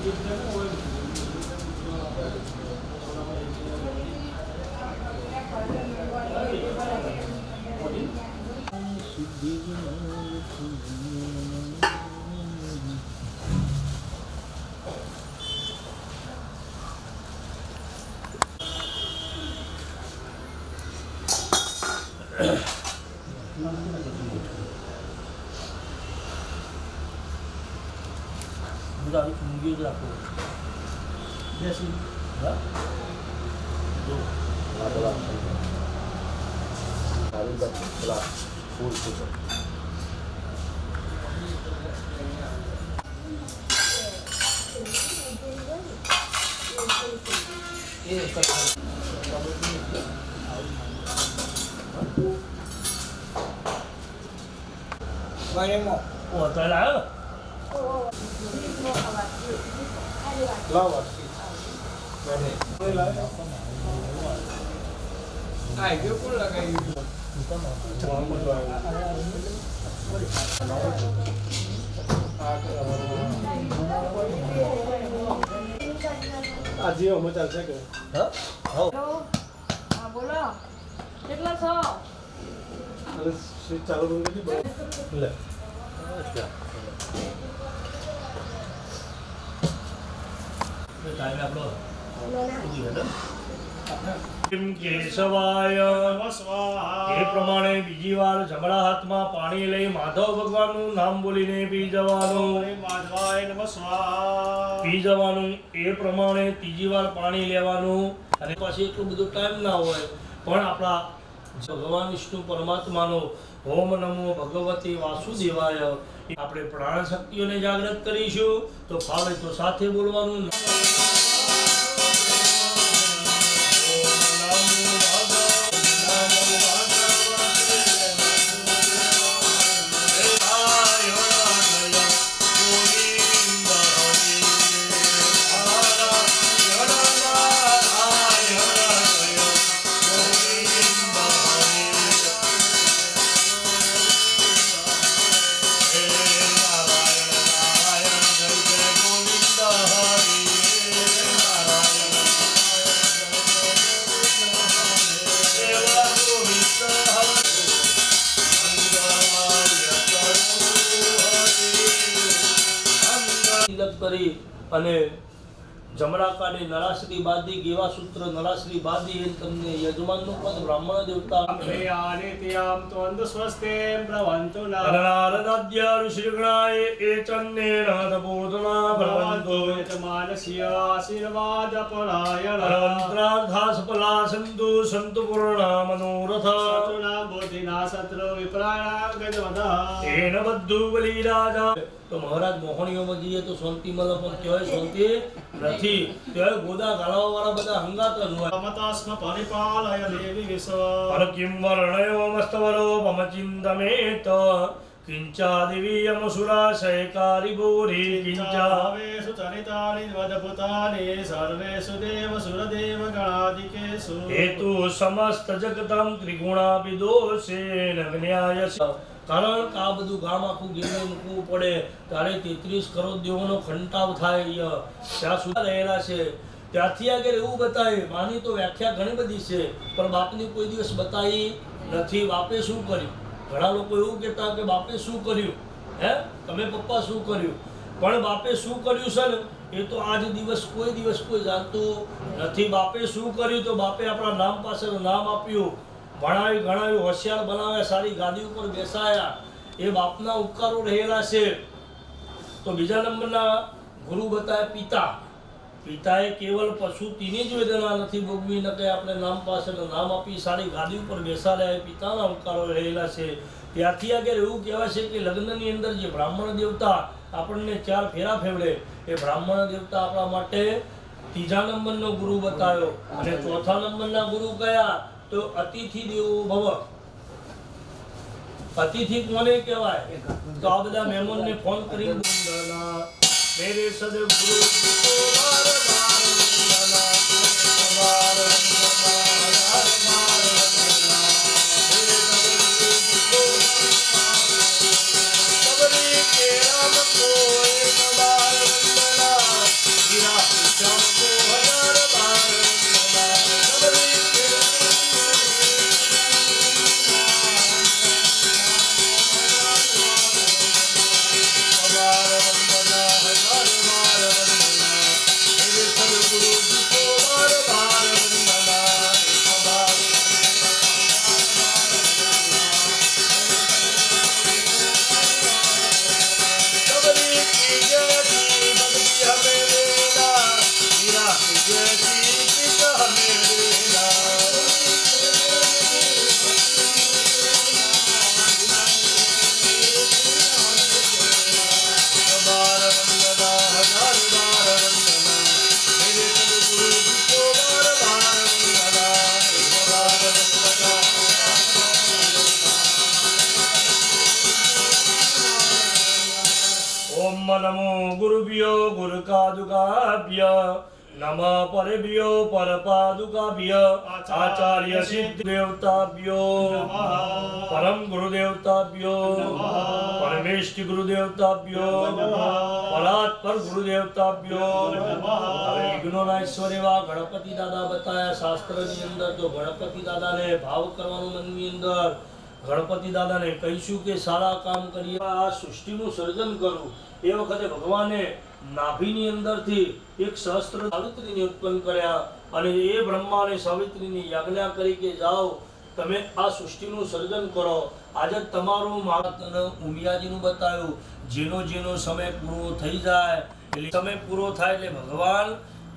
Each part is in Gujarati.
Udah mungkin aku. Dia sih, ya. Tuh, ada lah. Hari dah full. Vay mo. Ủa trời lỡ. Lâu rồi. Ai biết cũng là ngày आजी हो मजा आउँछ के Hả? Không. બોલો કેટલા છો अनि स्विच चालू गर्नु कि Lệ. Kìa. Cái trái đẹp luôn. Cái gì hết đó. Kim કેશવાય એ પ્રમાણે બીજી વાર જમણા હાથમાં પાણી લઈ માધવ ભગવાનનું નામ બોલીને પી જવાનું પી જવાનું એ પ્રમાણે ત્રીજી વાર પાણી લેવાનું અને પછી એટલું બધું ટાઈમ ના હોય પણ આપણા ભગવાન વિષ્ણુ પરમાત્માનો ઓમ નમો ભગવતે વાસુદેવાય આપણે પ્રાણ શક્તિઓને જાગૃત કરીશું તો ફાવે તો સાથે બોલવાનું કરી અને જમણા કાઢે નળાશ્રી બાદી ગેવા સૂત્ર નળાશ્રી બાદી એ તમને યજમાનનું પદ બ્રાહ્મણ દેવતા आनित्याम त्वंद स्वस्ते प्रवन्तु નારદાદ્ય ઋષિગણાય એ ચન્નેન તપોધના ભવન્તો यजमानस्य आशीर्वाद परायण મંત્રાર્થાસફલા સંતુ સંતુ પૂર્ણા મનોરથ सतुना बुद्धिना शत्रु विप्राणा गजवदा એન બધુ બલી રાજા તો મહારાજ મોહણીઓમાં જઈએ તો શાંતિ મળે પણ કહેવાય શાંતિ નથી કહેવાય ગોદા ગાળાઓ વાળા બધા હંગાતા જ હોય समतास्म परिपालय देवी विश्व પર કિમ વર્ણયો મસ્તવરો મમચિંતમેત કિંચાદિવીયમસુરા શયકારી ભૂરી કિંચા वेषु चरितानि वदभूतानि सर्वेषु देवसुरदेव गणादिकेषु हेतु समस्त जगतम ત્રિગુણાપી દોષેન જ્ઞાયસ કારણ કે આ બધું ગામ આખું ગીરને મૂકવું પડે ત્યારે 33 કરોડ દેવોનો ખંટાવ થાય ત્યાં સુધી રહેલા છે ત્યાંથી આગળ એવું બતાવે માની તો વ્યાખ્યા ઘણી બધી છે પણ બાપની કોઈ દિવસ બતાવી નથી બાપે શું કર્યું ઘણા લોકો એવું કહેતા કે બાપે શું કર્યું હે તમે પપ્પા શું કર્યું પણ બાપે શું કર્યું છે ને એ તો આજ દિવસ કોઈ જાણતું નથી બાપે શું કર્યું તો બાપે આપણા નામ પાછળ નામ આપ્યું ભણાવી ગણાવી હોશિયાર બનાવ્યા સારી ગાદી ઉપર બેસાયા એ બાપના ઉપકારો રહેલા છે તો બીજા નંબરના ગુરુ બતાવે પિતાએ કેવલ પશુતીની જ વેદના નથી ભોગવી ન કે આપણે નામ પાછળ નામ આપી સારી ગાદી ઉપર બેસાડ્યા એ પિતાના ઉપકારો રહેલા છે ત્યાંથી આગળ એવું કહેવાય છે કે લગ્નની અંદર જે બ્રાહ્મણ દેવતા આપણને 4 ફેરા ફેવડે એ બ્રાહ્મણ દેવતા આપણા માટે ત્રીજા નંબરનો ગુરુ બતાવ્યો અને ચોથા નંબરના ગુરુ કયા તો અતિથિ દેવો ભવ અતિથિ કોને કહેવાય તો આ બધા મહેમાનને ફોન કરીને બોલવાના મેરે સદગુરુ બાર ओम नमो गुरुभ्यो गुरुकादुकाभ्य नमः परेभ्यो परपादुकाभ्य आचार्य सिद्ध देवताभ्यो परम गुरुदेवताभ्यो परमेष्टि गुरुदेवताभ्यो परात्पर गुरुदेवताभ्यो હવે વિઘ્નોના ઈશ્વર એવા ગણપતિ દાદા બતાયા શાસ્ત્રની અંદર તો ગણપતિ દાદાને ભાવ કરવાનું મનની અંદર ગણપતિ દાદાને કહીશું કે સારા કામ કરીએ આ સૃષ્ટિનું સર્જન કરું એ વખતે ભગવાને નાભીની અંદરથી એક સહસ્ત્ર સાવિત્રીને ઉત્પન્ન કર્યા અને એ બ્રહ્મા અને સાવિત્રીની યાજ્ઞા કરી કે જાઓ તમે આ સૃષ્ટિનું સર્જન કરો આજે તમારું માતને ઉમિયાજીનું બતાવ્યું જેનો જેનો સમય પૂરો થઈ જાય એટલે સમય પૂરો થાય એટલે ભગવાન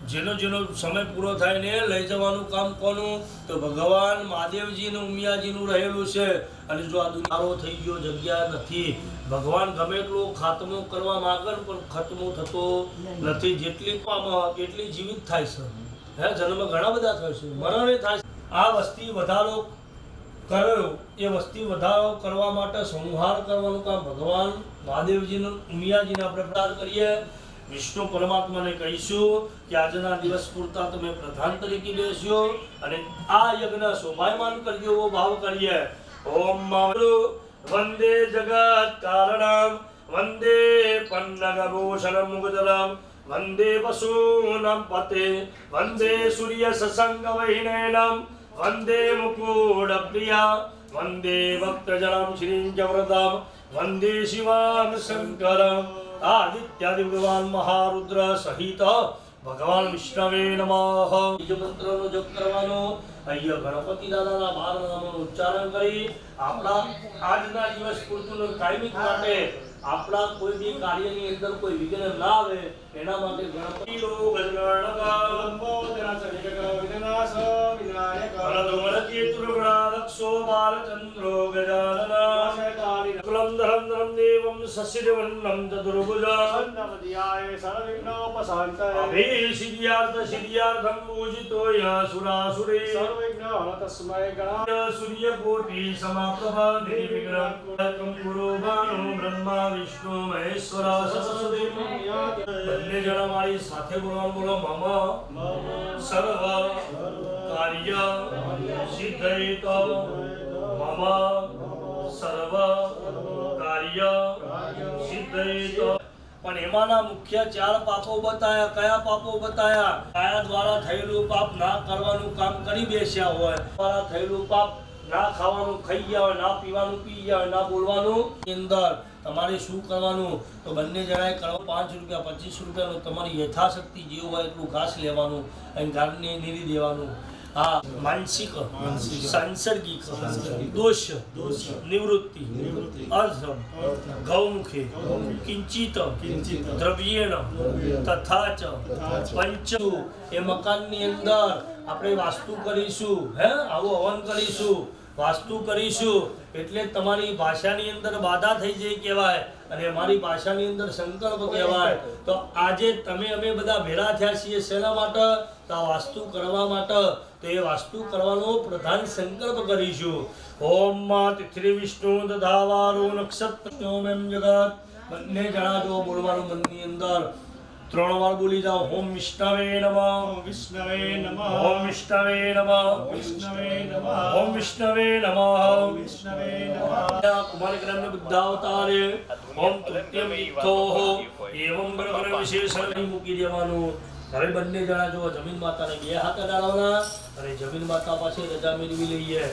જેનો જેનો સમય પૂરો થાય ને લઈ જવાનું કામ કોનું તો ભગવાન મહાદેવજીનું ઉમિયાજીનું રહેલું છે અને જો આ દુનિયારો થઈ ગયો જગ્યા નથી ભગવાન ગમે એટલો ખાતમો કરવા માંગે પણ ખતમો થતો નથી જેટલી પામત એટલી જીવિત થાય છે હે જન્મ ઘણા બધા થાય છે મરણે થાય છે આ વસ્તી વધારો કર્યો એ વસ્તી વધારો કરવા માટે સંહાર કરવાનું કામ ભગવાન મહાદેવજીનું ઉમિયાજીને આપણે પ્રાર્થના કરીએ વિષ્ણુ પરમાત્માને કહીશું કે આજના દિવસ પૂરતા તમે પ્રધાન તરીકે બેસ્યો અને આ યજ્ઞ શોભાયમાન કરજો એવો ભાવ કરીએ ઓમ વંદે જગત કારણમ વંદે પન્નગભૂષણમ મુગદલમ વંદે પશૂનાં પતે વંદે સૂર્ય સસંગ વૈનેનમ વંદે મુકુડ પ્રિયા વંદે ભક્તજનમ શ્રીંચવ્રતમ વંદે શિવાન શંકરમ આદિત્યાદિ ભગવાન મહારુદ્ર સહિત ભગવાન વિષ્ણવે નમઃ બીજો મંત્રનો જપ કરવાનો અહીંયા ગણપતિ દાદાના 12 નામોનું ઉચ્ચારણ કરી આપણા આજના દિવસ પૂરતું કાયમિક માટે આપણા કોઈ બી કાર્યની અંદર કોઈ વિઘ્ન ના આવે એના માટે ગણપતિ બાલચંદ્રો ગજાનન કુલમ ધરમ ધરમ દેવમ સસ્યવન્નમ ચતુર્ભુજાભિસિદ્ધ્યાર્થમ પૂજિતો યસુરાસુરે સર્વવિઘ્નહરતસ્મૈ ગણાય સૂર્યકોટિ સમાપ્રભા નિર્વિઘ્નં ગુરુ ભાનુ બ્રહ્મા વિષ્ણુ મહેશ્વર સરસ્વતી બંને જણા મારી સાથે બોલો મમ સર્વ કાર્ય સિદ્ધયતો મમ સર્વ કાર્ય સિદ્ધયતો પણ એમાંના મુખ્ય 4 પાપો બતાયા કયા પાપો બતાયા કાયા દ્વારા થયેલું પાપ ના કરવાનું કામ કરી બેસ્યા હોય દ્વારા થયેલું પાપ ના ખાવાનું ખાઈ ગયા હોય ના પીવાનું પી ગયા હોય ના બોલવાનું અંદર તમારે શું કરવાનું તો બંને જણાએ કરો 5 રૂપિયા 25 રૂપિયાનું તમારી યથાશક્તિ જેવું હોય એટલું ઘાસ લેવાનું અને ગામને નીરી દેવાનું આ માનસિક સાંસર્ગિક દોષ નિવૃત્તિ અર્ધમ ગૌમુખે કિંચિત દ્રવ્યેણ તથા ચ પંચુ એ મકાનની અંદર આપણે વાસ્તુ કરીશું હે આવું હવન કરીશું વાસ્તુ કરીશું એટલે તમારી ભાષાની અંદર બાધા થઈ જાય કહેવાય અને અમારી ભાષાની અંદર સંકલ્પ કહેવાય તો આજે તમે અમે બધા ભેળા થયા છીએ શેના માટે તો આ વાસ્તુ કરવા માટે તો એ વાસ્તુ કરવાનો પ્રધાન સંકલ્પ કરીશું ઓમ તિથિ વિષ્ણુ દધાવારો નક્ષત્રોમેમ જગત બંને જણા જો બોલવાનું મનની અંદર 3 વાર બોલી જાઓ ઓમ વિષ્ણવે નમઃ ઓમ વિષ્ણવે નમઃ ઓમ વિષ્ણવે નમઃ વિષ્ણવે નમઃ ઓમ વિષ્ણવે નમઃ વિષ્ણવે નમઃ કુમારી ગ્રહને બુદ્ધાવતારે ઓમ તૃતીયમ ઇથોઃ એવં બ્રહ્મણ વિશેષણ મૂકી દેવાનું હવે બંને જણા જો જમીન માતાને 2 હાથ અડાડવાના અને જમીન માતા પાસે રજા મેળવી લઈએ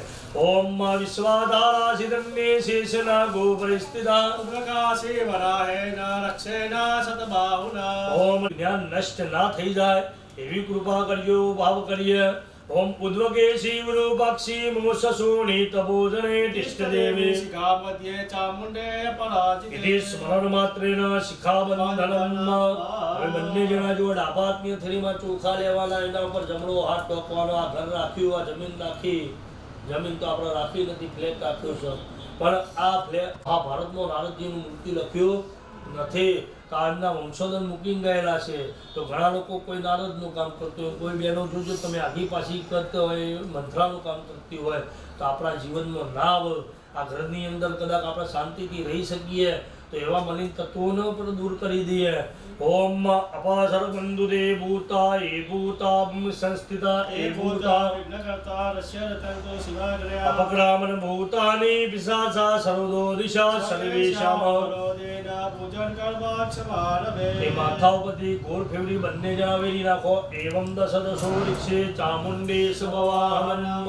ઓમ વિશ્વાધારા સિદ્ધન્ને શેષના ગોપરિસ્થિતા પ્રકાશે વરાહેના રક્ષેના સતબાહુના ઓમ જ્ઞાન નષ્ટ ના થઈ જાય એવી કૃપા કરજો ભાવ કરીએ ઓમ ઉદ્વકેશી વિરૂપાક્ષી મોસસૂની તપોજને તિષ્ઠદેવી શિખામધ્યે ચામુંડે પરાજિતે ઇતિ સ્મરણ માત્રેન શિખાબંધનમ હવે બંને જણા જો ડાબા હાથની થેલીમાં ચોખા લેવાના એના ઉપર જમણો હાથ ટોકવાનો આ ઘર રાખ્યું આ જમીન રાખી જમીન તો આપણે રાખી નથી ફ્લેટ રાખ્યો છે પણ આ ફ્લેટ આ ભારતનો નારદજીનું મૂર્તિ લખ્યું નથી કાળના વંશોધન મૂકીને ગયેલા છે તો ઘણા લોકો કોઈ નારદનું કામ કરતો હોય કોઈ બહેનો જોજો તમે આગી પાછી કરતો હોય મંત્રાનું કામ કરતી હોય તો આપણા જીવનમાં ના આવે આ ઘરની અંદર કદાચ આપણે શાંતિથી રહી શકીએ તો એવા મલિન તત્વોને પણ દૂર કરી દઈએ ઓમ અપાસર બંધુદે ભૂતા એ ભૂતા સંસ્થિતા એ ભૂતા વિઘ્નકર્તા રસ્ય રતંતો શિવાગ્રયા અપક્રામન ભૂતાની પિશાચા સર્વદો દિશા સર્વેશામ સર્વેશામ પૂજન કરવા ક્ષમારભે એ માથા ઉપરથી ગોળ ફેવડી બંને જણા વેરી નાખો એવમ દશ દશો રિક્ષે ચામુંડેશ ભવાહનમ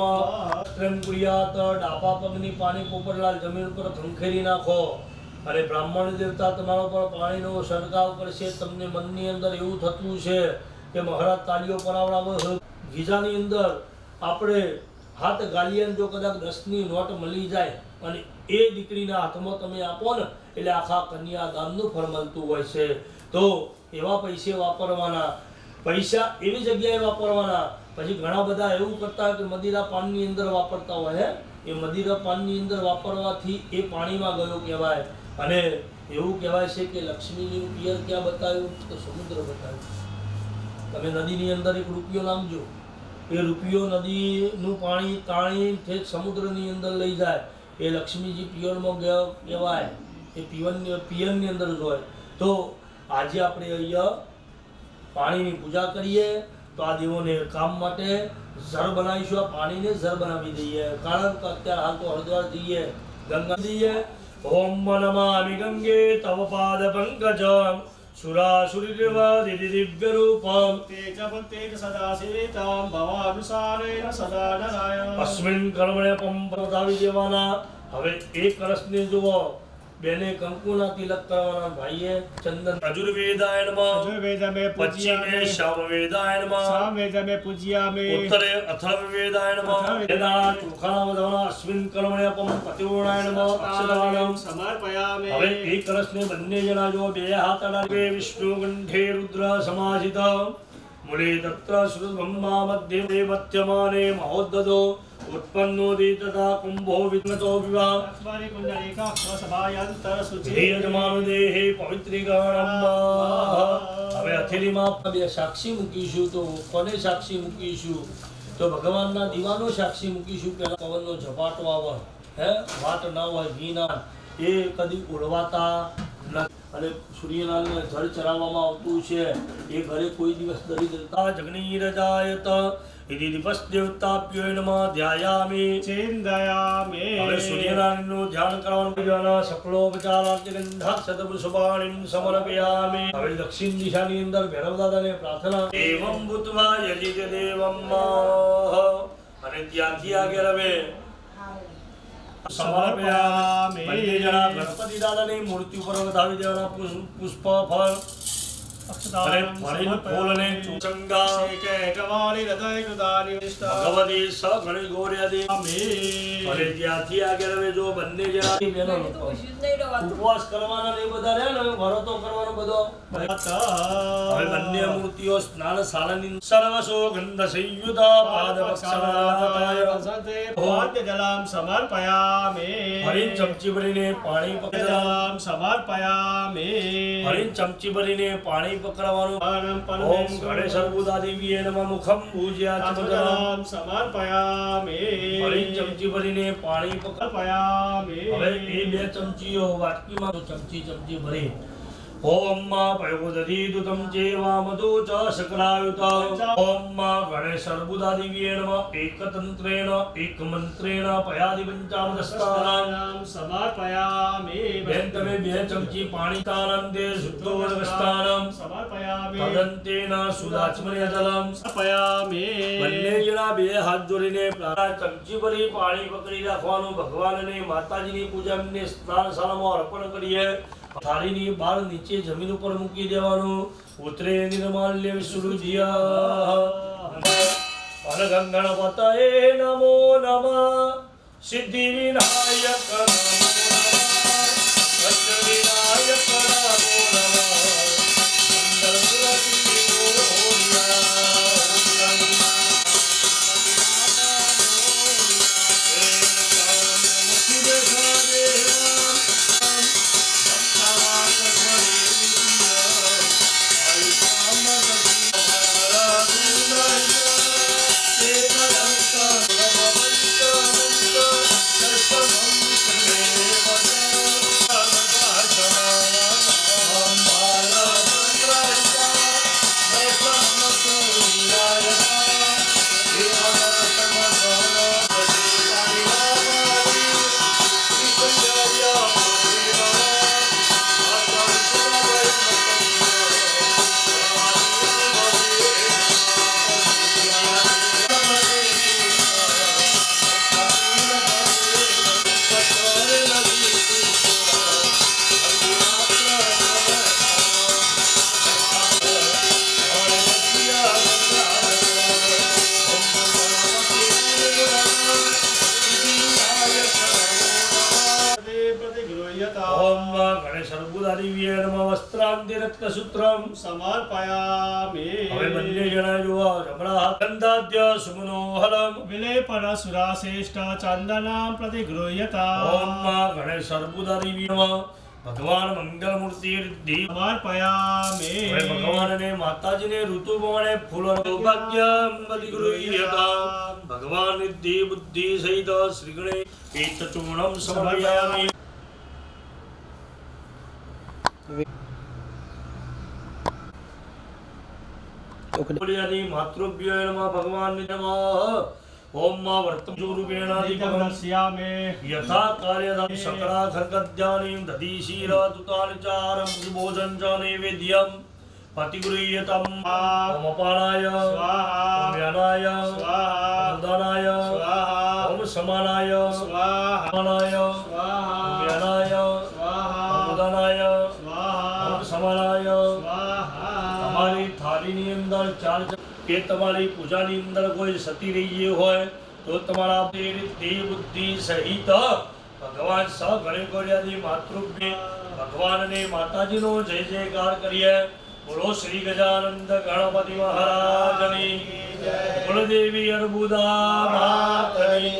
ત્રમ કુર્યાત ડાબા પગની પાણી પોપટલાલ જમીન ઉપર ખંખેરી નાખો અને બ્રાહ્મણ દેવતા તમારા પર પાણીનો છંટકાવ કરશે તમને મનની અંદર એવું થતું છે કે મહારાજ તાળીઓ પરાવડાવે ગીજાની અંદર આપણે હાથ ગાલીએ જો કદાચ 10ની નોટ મળી જાય અને એ દીકરીના હાથમાં તમે આપો ને એટલે આખા કન્યાદાનનું ફળ મળતું હોય છે તો એવા પૈસે વાપરવાના પૈસા એવી જગ્યાએ વાપરવાના પછી ઘણા બધા એવું કરતા હોય કે મદિરા પાનની અંદર વાપરતા હોય હે એ મદિરા પાનની અંદર વાપરવાથી એ પાણીમાં ગયો કહેવાય અને એવું કહેવાય છે કે લક્ષ્મીજીનું પિયર ક્યાં બતાવ્યું તો સમુદ્ર બતાવ્યું તમે નદીની અંદર એક રૂપિયો નામજો એ રૂપિયો નદીનું પાણી તાણી ઠેક સમુદ્રની અંદર લઈ જાય એ લક્ષ્મીજી પિયરમાં ગયો કહેવાય એ પિયરની અંદર જ હોય તો આજે આપણે અહીંયા પાણીની પૂજા કરીએ તો આ દેવોને કામ માટે ઝર બનાવીશું આ પાણીને ઝર બનાવી દઈએ કારણ કે અત્યારે હાલ તો હરિદ્વાર જઈએ ગંગા જઈએ ઓમ નમામિ ગંગે તવ પાદ પંકજ સુરાસુરીર્વાદિતિ દિવ્ય રૂપમ તેજ સદા સેવિતામ ભવાનુસારેણ સદા નરાય અસ્મિન કર્મણે પંપતાવી દેવાના હવે એક કળશને જુઓ બેને કંકુના તિલક કરવાના ભાઈએ ચંદન અજુર્વેદાય નમઃ અજુર્વેદમે પશ્ચિમે પૂજ્યામે સામવેદાય નમઃ સામવેદમે પૂજ્યામે ઉત્તરે અથર્વવેદાય નમઃ વેદા ચોખાના વદના અસ્મિન કર્મણે પંપતિર્ણાય નમઃ અક્ષદાનમ સમર્પયામે હવે એક કળશને બંને જણા જો બે હાથ અડાડે વિષ્ણુ કંઠે રુદ્ર સમાહિત મૂલે તત્ર શ્રુત બ્રહ્મા મધ્યે મધ્યમાને મહોદ્દતો ઉત્પન્નો દી તથા કુંભો વિઘ્નતો વિવાહ અસ્મારી કુંડલિકા સ્વસભાયાંતર સુચિ ધીર્યમાન દેહે પવિત્રીકરણમ હવે હથેળીમાં બે સાક્ષી મૂકીશું તો કોને સાક્ષી મૂકીશું તો ભગવાનના દીવાનો સાક્ષી મૂકીશું પેલા પવનનો ઝપાટો આવે હે વાટ ના હોય ઘીના એ કદી ઉડવાતા નથી અને સૂર્યનારાયણને જળ ચરાવવામાં આવતું છે એ ઘરે કોઈ દિવસ દરિદ્રતા જગની રજાયત ઇતિ દિવસ દેવતાપ્યો નમઃ ધ્યાયામિ ચિંતયામે હવે સૂર્યનારાયણનું ધ્યાન કરવાનું બીજાના સકલોપચારાગ્નિગંધાક્ષતપુષ્પાણિં સમર્પયામિ હવે દક્ષિણ દિશાની અંદર ભૈરવ દાદાને પ્રાર્થના એવં ભૂત્વા યજિત દેવમ અને ત્યાંથી આગળ હવે સમર્પયામિ બંને જણા ગણપતિ દાદાની મૂર્તિ ઉપર વધાવી દેવાના પુષ્પ ફળ અને ફળીનું ફૂલ અને ચુંચંગા એકવાળી હૃદય કૃતાની ભગવતી સ ગણેશ ગૌર્યાદિ અને ત્યાંથી આગળ હવે જો બંને જણા બહેનો ઉપવાસ કરવાના ને એ બધા રહ્યા ને વ્રતો કરવાનો બધો હવે બંને મૂર્તિઓ સ્નાન શાળાની સર્વસો ગંધ સંયુતા પાદ જલમ સમર્પયામે ફરી ચમચી ભરીને પાણી પકડવાનું જલમ સમર્પયામે ફરી ચમચી ભરીને પાણી પકડવાનું ઓમ ગણેશ દેવીએ નમઃ મુખમ પૂજ્યા જલમ સમર્પયામે ફરી ચમચી ભરીને પાણી પકડ સમર્પયામે હવે એ બે ચમચીઓ વાટકીમાં ચમચી ભરી ઓમ પયોદધીદુતમ ચેવામધુ ચ શકલાયુત ઓમ ગણેશ દેવીએ નમઃ એકતંત્રેણ એકમંત્રેણ પયાદિ પંચામૃતસ્થાનમ સમર્પયામે બેન તમે બે ચમચી પાણી તાનંદે શુદ્ધોદકસ્થાનમ સમર્પયામે તદંતેન સુદાચમન્ય જલમ સમર્પયામે બંને જણા બે હાથ જોડીને ચમચી ભરી પાણી પકડી રાખવાનું ભગવાન અને માતાજીની પૂજા એમને સ્નાન શાળામાં અર્પણ કરીએ થાળીની બાર નીચે જમીન ઉપર મૂકી દેવાનું. ઉતરે નિર્માલ્ય વિસૃજ્ય ગણપતયે નમો નમઃ. સિદ્ધિ વિનાયક નમો નમઃ. વજ્ર વિનાયક નમો નમઃ. મંગલ મૂર્તિ ओम गणेश सर्वदादिव्ये नमः वस्त्रांतिरत्कसूत्रम समर्पयामि હવે બંને જણા જોવા જમણા હાથ ગંધાદ્ય સુમનોહરમ વિલેપન સુરાશ્રેષ્ઠ ચંદનામ પ્રતિગૃહ્યતા ઓમ ગણેશ સર્વદાદિવ્ય નમઃ ભગવાન મંગલ મૂર્તિ રિદ્ધિ સમર્પયામિ હવે ભગવાન અને માતાજીને ઋતુ પ્રમાણે ફૂલ સૌભાગ્ય પ્રતિગૃહ્યતા ભગવાન રિદ્ધિ બુદ્ધિ સહિત શ્રી ગણેશ પીતચૂર્ણમ સમર્પયામિ मातृभ्यो नमः भगवान नमः ओम मा वर्तम रूपेणादिकं दर्शयामि यथा कार्यदं सकला खर्गद्यानीं दधीशीरदुतानिचारं भोजन च नैवेद्यं प्रतिगृह्यतम् ओम अपानाय स्वाहा ओम व्यानाय स्वाहा उदानाय स्वाहा ओम समानाय स्वाहा समानाय स्वाहा ओम व्यानाय स्वाहा उदानाय स्वाहा ओम समानाय स्वाहा તમારી થાળીની અંદર ચાર કે તમારી પૂજાની અંદર કોઈ સતી રહી હોય તો તમારા દેહ બુદ્ધિ સહિત ભગવાન સ ગણેશોર્યાદી માતૃભ્ય ભગવાન અને માતાજીનો જય જયકાર કરીએ. બોલો શ્રી ગજાનંદ ગણપતિ મહારાજની કુલદેવી અર્બુદા માતની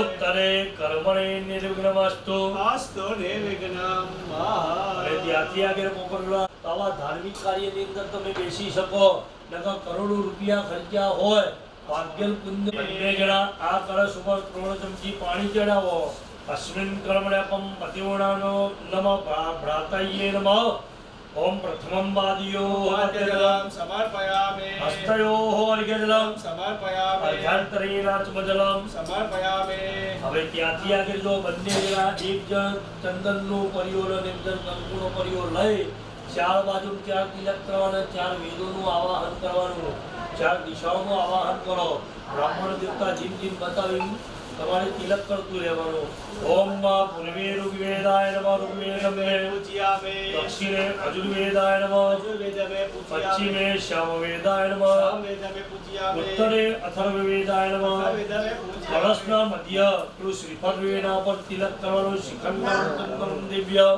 ઉત્તરે કર્મણે નિર્વિઘ્નમસ્તુ અસ્તુ નિર્વિઘ્નમ અને ત્યાંથી આગળ પોકરલા આવા ધાર્મિક કાર્યની અંદર તમે બેસી શકો. નકર કરોડો રૂપિયા ખર્ચ્યા હોય ભાગ્યલ પુણ્ય બંને જણા આ કળશ ઉપર 3 ચમચી પાણી ચડાવો. અસ્મિન કર્મણ્યપમ પતિવણાનો નમઃ ભ્રાતયે નમઃ. ઓમ પ્રથમમ વાદિયો વાદ્યજલમ સમર્પયામિ હસ્તયોઃ અર્ઘ્યજલમ સમર્પયામિ અર્ઘ્યાંતરેણાચમજલમ સમર્પયામિ હવે ત્યાંથી આગળ જો બંને જણા એક જણ ચંદનનું પરિયોર અને એક જણ કંકુનો પરિયોર લઈ ચાર બાજુ ચાર તિલક કરવાના, ચાર વેદોનું આવાહન કરવાનું, ચાર દિશાઓનું આવાહન કરો. બ્રાહ્મણ દેવતા જીમ જીમ બતાવી તમારે તિલક કરતું રહેવાનું. ઓમ પૂર્વે ઋગ્વેદાય નમઃ ઋગ્વેદમે પૂજ્યામિ દક્ષિણે અજુર્વેદાય નમઃ યજુર્વેદમે પૂજ્યામિ પશ્ચિમે સામવેદાય નમઃ સામવેદમે પૂજ્યામિ ઉત્તરે અથર્વવેદાય નમઃ અથર્વવેદમે પૂજ્યામિ કળશના મધ્ય પેલું શ્રીફળ વેના પર તિલક કરવાનું. શિખંડ દિવ્ય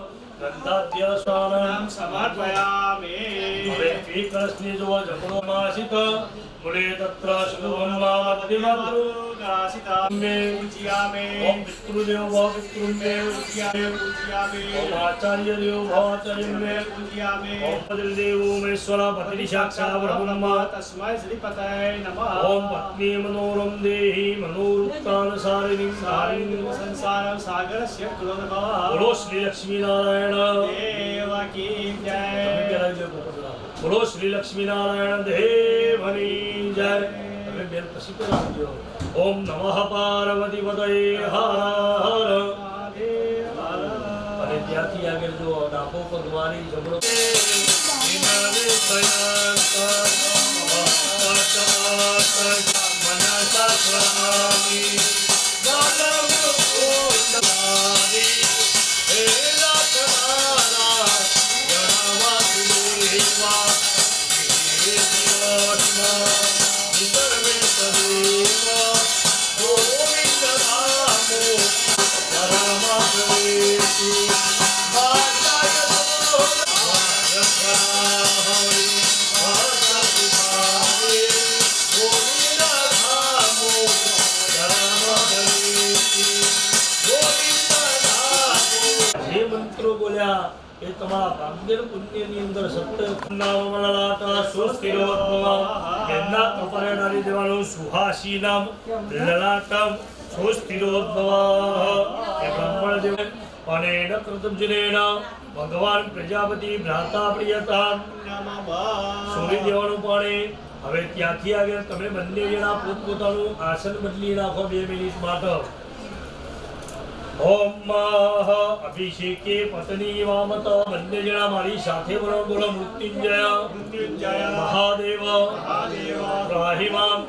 ગંધાદ્ય સ્નાનમ સમર્પયામિ હવે એક કળશને જો જમણો માસિત મુલે તત્ર શુભમ મધ્યમદ્રુ ગાસિતામે પૂજ્યામિ ઓમ પિતૃદેવ ભવ પિતૃમે પૂજ્યામિ પૂજ્યામિ ઓમ આચાર્ય દેવ ભવ આચાર્યમે પૂજ્યામિ ઓમ પતિર્દેવો મેશ્વર પતિર્ સાક્ષાત બ્રહ્મ તસ્મૈ શ્રીપતये નમઃ ઓમ પત્ની મનોરમ દેહી મનોરુક્તાન સારિણીં સારિણીં સંસારમ સાગરસ્ય કૃત ભવ બોલો શ્રી લક્ષ્મી નારાયણ દેવકી જય બોલો શ્રી લક્ષ્મી નારાયણ દેવની જય. તમે બેન પછી તો રાખજો. ઓમ નમઃ પાર્વતી પતયે હર હર. અને ત્યાંથી આગળ જો ડાબો પગ મારી જમણો મનસા જે મંત્રો બોલ્યા એ તમારા ભાગ્ય પુણ્યની અંદર સત્ય નામલાટા સુસ્થિરોત્ભવ એમના કપરેનારી દેવાનું સુહાસીનામ લલાટમ સુસ્થિરોત્ભવ એ બ્રાહ્મણ દેવ અને નકૃતજનેન ભગવાન પ્રજાપતિ ભ્રાતા પ્રિયતા સૂર્ય દેવાનું પાણી. હવે ત્યાંથી આગળ તમે બંને જણા પોતપોતાનું આસન બદલી નાખો 2 મિનિટ માટે. ઓમ અભિષેકે પત્ની વામત બંને જણા મારી સાથે બોલો બોલો મૃત્યુંજય મહાદેવ રાહિમામ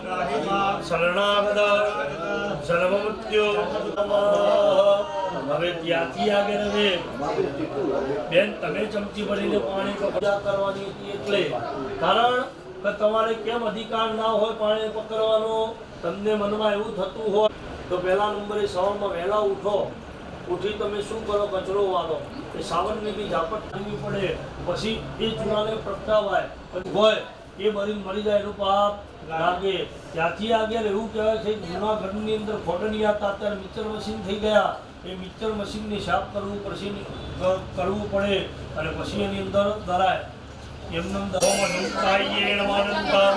શરણાગત સર્વમૃત્યુ. હવે ત્યાંથી આગળ હવે બેન તમે ચમચી ભરીને પાણી કબજા કરવાની હતી એટલે કારણ કે તમારે કેમ અધિકાર ના હોય પાણી પકડવાનો. તમને મનમાં એવું થતું હોય તો પહેલા નંબરે સવારમાં વહેલા ઉઠો. ઉઠી તમે શું કરો? કચરો વાળો. એ સાવનની બી ઝાપટ થવી પડે પછી એ ચૂનાને પ્રગટાવાય હોય એ બરીને મરી જાય એનું પાપ લાગે. ત્યાંથી આગળ એવું કહેવાય છે જૂના ઘરની અંદર ખોટણીયા હતા અત્યારે મિક્સર મશીન થઈ ગયા. એ મિક્સર મશીનને સાફ કરવું પડે અને પછી એની અંદર દરાય. એમનું દોમનુકાયે નમાનંતા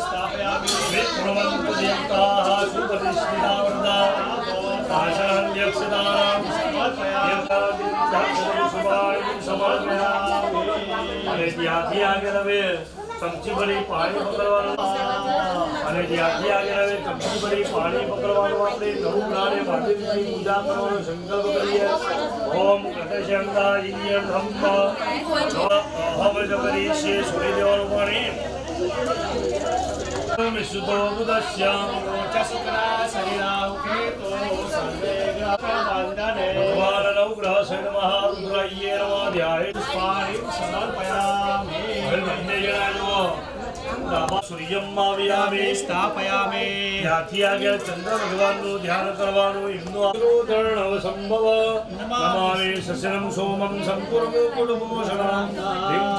સ્થાપયામિ વિક્રમંત દેવતાઃ સુપ્રતિષ્ઠિતા વરદા આશાન્યક્ષદાનાં અને ત્યાંથી આગળ હવે ચમચી ભરી પાણી પકડવાનું અને ત્યાંથી આગળ હવે ચમચી ભરી પાણી પકડવાનું. આપણે નવગ્રહને મહાદેવની પૂજા કરવાનો સંકલ્પ કરીએ. ઓમ કટશંકા ઇન્યર્ધમ અહમ જગરીશે છોડી દેવાનું પાણી. વિશુદ્ધો બુદ્ધસ્યામ ભગવાન નવગ્રહ સહિત મહારુદ્રાયે નમઃ ધ્યાય પુષ્પાણિ સમર્પયામિ. બંને જણા જુઓ સૂર્યમાં વ્યામે સ્થાપયામે. ત્યાંથી આગળ ચંદ્ર ભગવાનનું ધ્યાન કરવાનું. એમનું આરોધર્ણવ સંભવ નમામે સસ્યમ સોમમ સંપૂર્ણ કુળભૂષણમ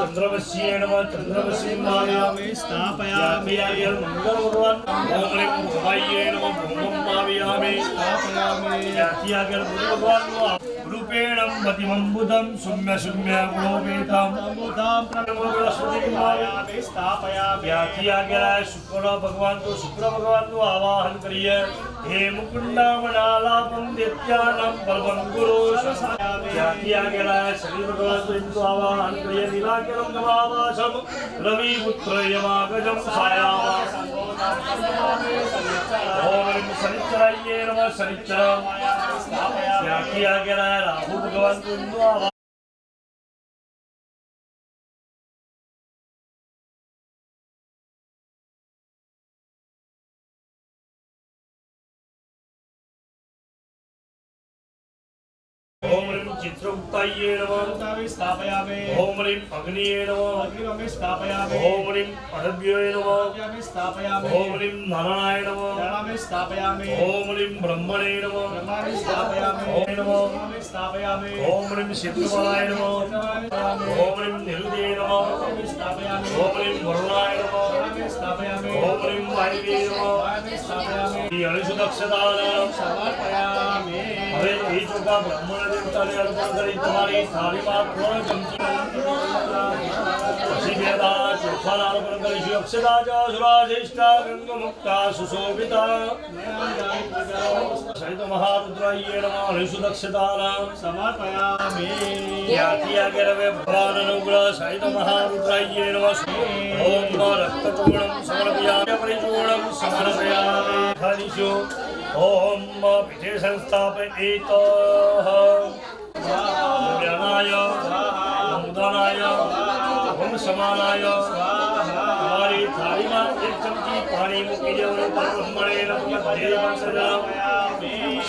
ચંદ્રવસ્યે નમઃ ચંદ્રવસ્યમ વ્યામે સ્થાપયામે. આગળ મંગળ ભગવાન ઓમ રીમ ભવાયે નમઃ ભૂમમ વ્યામે સ્થાપયામે. ત્યાંથી આગળ બુદ્ધ ભગવાનનું રૂપેણમ મતિમં બુદ્ધમ સુમ્ય સુમ્ય ગુણોપેતમ બુદ્ધમ પ્રણમોગ્રસ્વતિમાયામે સ્થાપયામે. ત્યાંથી આગળ શુક્ર ભગવાન તો શુક્ર ભગવાનનું આવાહન કરીએ. હે મુકુંડામનાલાપમ દિત્યાનમ પરમં ગુરુ શરણાયામે. ત્યાંથી આગળ શનિ ભગવાન તો એમનું આવાહન કરીએ. નીલાકરમ નમાવાસમ રવિ પુત્ર યમાગજમ સાયાવાસમ. ઓમ શનિચરાયે નમઃ શનિચરમ. ત્યાંથી આગળ રાહુ ભગવાન તો એમનું આવાહન ओम ह्रीं चित्रगुप्तायै नमः स्थापयामि. ओम ह्रीं अग्निये नमः अग्निमि स्थापयामि. ओम ह्रीं अरभ्योय नमः अरभ्यामि स्थापयामि. ओम ह्रीं नारायणाय नमः नारायणाय स्थापयामि. ओम ह्रीं ब्रह्मणे नमः ब्रह्मणे स्थापयामि. ओम नमः स्थापयामि. ओम ह्रीं शिवपालाय नमः ओम ह्रीं निरुदे नमः स्थापयामि. ओम ह्रीं वरुणाय नमः स्थापयामि. ओम ह्रीं वायवे नमः स्थापयामि. अणुसुदक्षदानं समर्पयामि. હવે એ ચોખા બ્રાહ્મણ દેવતાને અર્પણ કરી તમારી થાળીમાં 3 ચમચી પછી બે દાણા ચોખાના અર્પણ કરીશું. અક્ષતા ચ સુરાજેષ્ઠા ગંગમુક્તા સુશોભિતા સહિત મહારુદ્રાયે નમઃ હરિસુદક્ષતાનાં સમર્પયામિ. ત્યાંથી આગળ હવે ભગવાન અનુગ્રહ સહિત મહારુદ્રાયે નમઃ. ઓમ રક્તચૂર્ણમ સમર્પયામિ. પરિચૂર્ણમ સમર્પયામિ. હરિશું ओम पीठे संस्थापयेत ज्ञानाय मुदानाय ओम समानाय. हमारी थाली में 1 चमची पानी मूकी देवनु. ब्रह्मणे नमः देवं सदा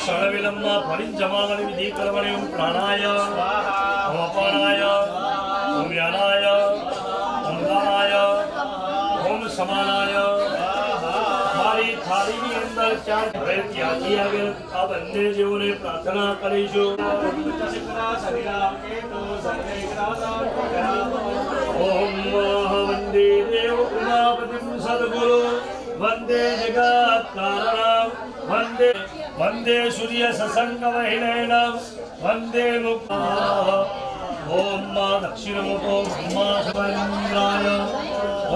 सर्वविलंब फलित जमागण विधि कर्मणे. प्राणाय ओम अपानाय ओम ज्ञानाय ओम સમાનાય મારી થાળીની અંદર ચાર હવે ત્યાંથી આગળ આ બંને જેઓને પ્રાર્થના કરીશું. ઓમ વંદે દેવ ઉમાપતિમ સદગુરુ વંદે જગત કારણમ વંદે વંદે સૂર્ય સસંગ વહિનૈનમ વંદે મુક્તા. ઓમ દક્ષિણમુખો બ્રહ્મા સ્વયંદ્રાય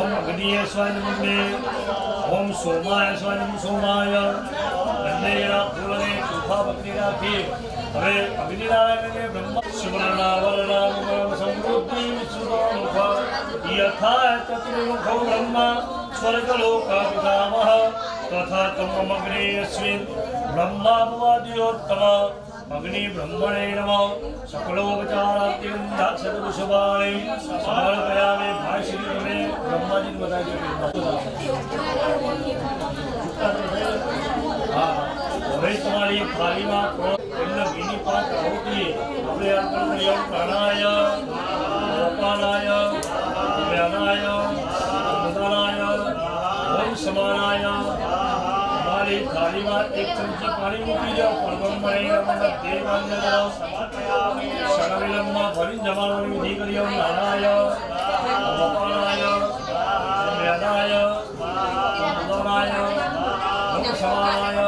ઓમ અગ્નિય સ્વયંમે ઓમ સોમાય સ્વયં સોમાય. બંનેના ફૂલને ચોખા પકડી રાખી હવે અગ્નિનારાયણને બ્રહ્મ સુવર્ણાવરણામ સમૃદ્ધિ વિશ્વમુખ યથા ચતુર્મુખો બ્રહ્મ સ્વર્ગલોક પિતામહ તથા તમગ્નેયસ્મિન બ્રહ્માપવાદ્યોત્તમ અગ્નિ બ્રહ્મણે નમઃ. સકલોપચારાત્યંદાક્ષતપુષ્પાણિ સમર્પયામિ. ભાઈ શ્રી તમે બ્રહ્માજીને બતાવી હા હવે તમારી થાળીમાં એમના ઘીની પાંચ આહુતિ આપણે અર્પણ કરીએ. પ્રાણાય અપાનાય વ્યાનાય ઉદાનાય ઓમ સમાનાય. તમારી થાળીમાં એક ચમચી પાણી મૂકી જાઓ. સણવિલંબમાં ફરી જમાડવાની વિધિ કરી. નાનાય અપાનાય વ્યાનાય ઉદાનાય ઓમ સમાનાય.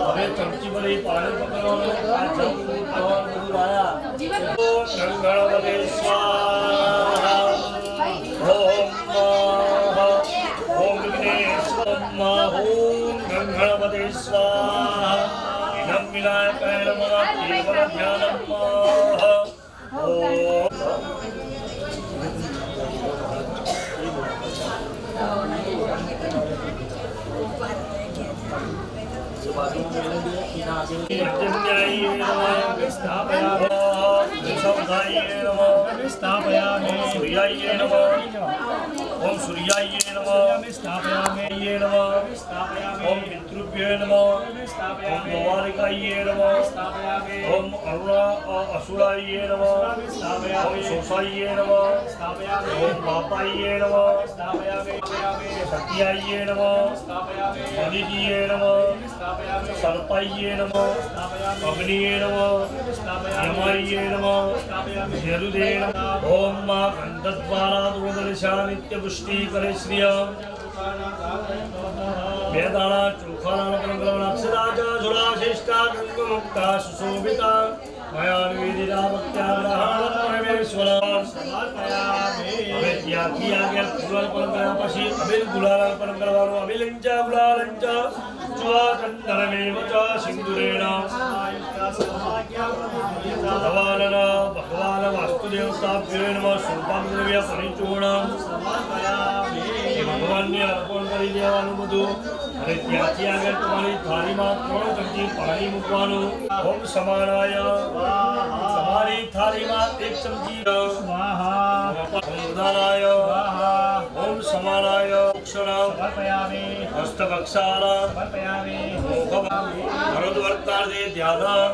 હવે ચમચી ભરી પાણી પકડવાનું. આ જપ બધું લાયા. ગણપતિ સ્વાહા. ઓમ વિઘ્નેશ્વર ઓમ ગણપતિ સ્વાહા. ઇદં વિનાયકાય નમઃ. કેવલ ધ્યાનમ ઓમ सूर्याय नमः. ओम सूर्याय नमः. ओम पितृभ्यो नमः. ओम गौवारिकाय नमः. ओम असुराय नमः. ओम शोषाय नमः. ओम पापाय नमः. सत्याय नमः. अदितिये नमः. सर्पाय नमः. अग्निये नमः. यमाय नमः. जरुदे नमः. ओम गंधद्वारा दूरदर्शा नित्यपुष्टि करे श्रिय वेदाना चोखाना परंपरा अक्षराजा झुला शिष्टा गंग मुक्ता सुशोभिता मया निवेदिता भक्त्याग्रहण परमेश्वर समर्पयामि. હવે ત્યાંથી આગળ ફૂલ અર્પણ કર્યા પછી અબિલ ગુલાલ અર્પણ કરવાનું. અબિલંચા ગુલાલંચા ચુવા ચંદનમેવ ચ સિંદુરેણ ભગવાન ભગવાન વાસ્તુદેવતાભ્યો નમઃ. શુલ્પાદ્રવ્ય પરિચૂર્ણ ભગવાનને અર્પણ કરી દેવાનું બધું. અને ત્યાંથી આગળ તમારી થાળીમાં 3 ચમચી પાણી મૂકવાનું. ઓમ સમાનાય તમારી થાળીમાં 1 ચમચી સ્વાહા. ઓમ ઉદાનાય ઓમ સમાનાય હસ્તકક્ષાલ ભરતવર્તાર્થે ધ્યાન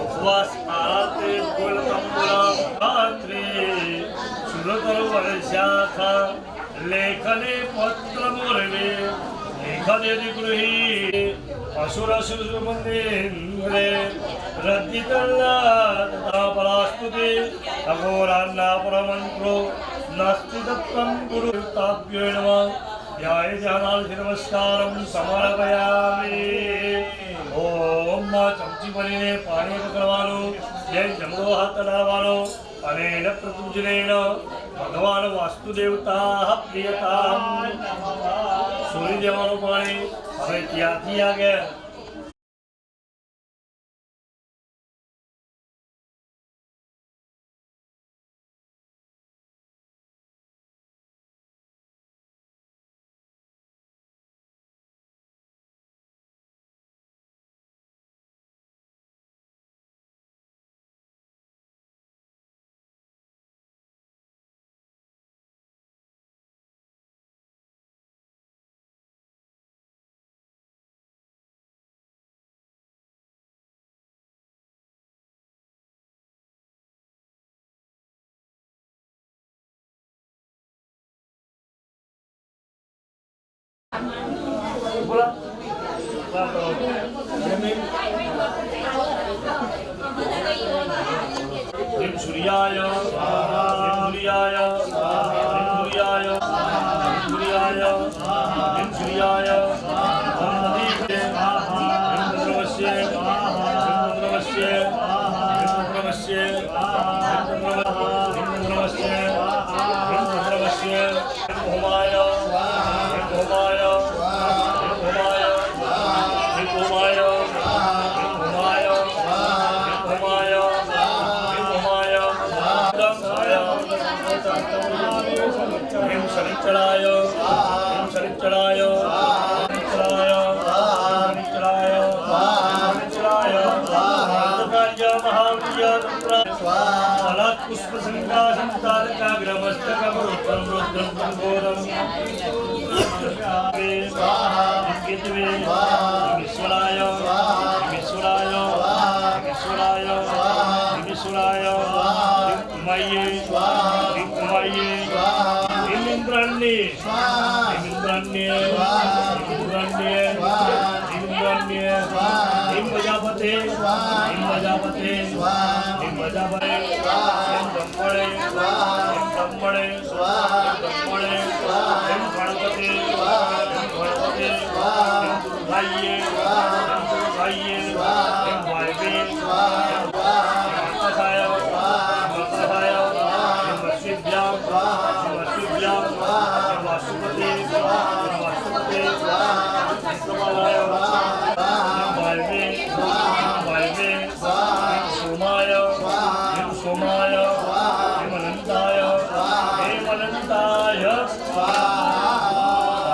ઉપવાસ આરાત્રે કુલતંબુલ રાત્રે સુરતર વર્ષાખા લેખને પત્રમુરવે લેખદેતિ ગૃહી અસુરસુરમંદેન્દ્રે રજ્જિતલ્લા તથા પરાસ્તુતે અઘોરાન્ના પરમંત્રો નાસ્તિ તત્વં ગુરુતાભ્યો નમઃ. ધ્યાય ધ્યાનાર્થી નમસ્કારમ સમર્પયામિ. ઓમ ચમચી ભરીને પાણી પકડવાનું. જય જમણો હાથ અડાડવાનો અને ન પ્રતુજનેન ભગવાન વાસ્તુદેવતા પ્રિયતા છોડી દેવાનું પાણી. હવે ત્યાંથી આગળ બોલા ह्रीं सूर्याय ह्रीं सूर्याय ह्रीं सूर्याय ह्रीं सूर्याय ह्रीं सूर्याय ॐ नदीपते ह्रीं भद्रवस्य ह्रीं भद्रवस्य ह्रीं भद्रवस्य ह्रीं भद्रवस्य ह्रीं भद्रवस्य होमाय होमाय होमाय होमाय होमाय होमाय ह्रीं शनिचराय ह्रीं शनिचराय शनिचराय शनिचराय शनिचराय महाकार्य महावीर्य फलात् पुष्पसंकाशन्तारकाग्रमस्तकमरुद्रं रुद्रं तंगोरं केतवे ईश्वराय ईश्वराय ईश्वराय ईश्वराय मय्ये मय्ये इंद्रण्ये इंद्रण्ये इंद्रण्ये इंद्रण्ये हिम प्रजापते हिम प्रजापते हिम प्रजापते हिम ब्रह्मणे हिम ब्रह्मणे ब्रह्मणे हिम गणपते हिम गणपते हिम दुर्गाये हिम दुर्गाये हिम वायवे हिम माताय माताय हिम वसुभ्यां हिम वसुभ्यां हिम वासुपते हिम वासुपते विक्रमालय हिम वायवे हिम सोमाय हिम सोमाय हिम अनंताय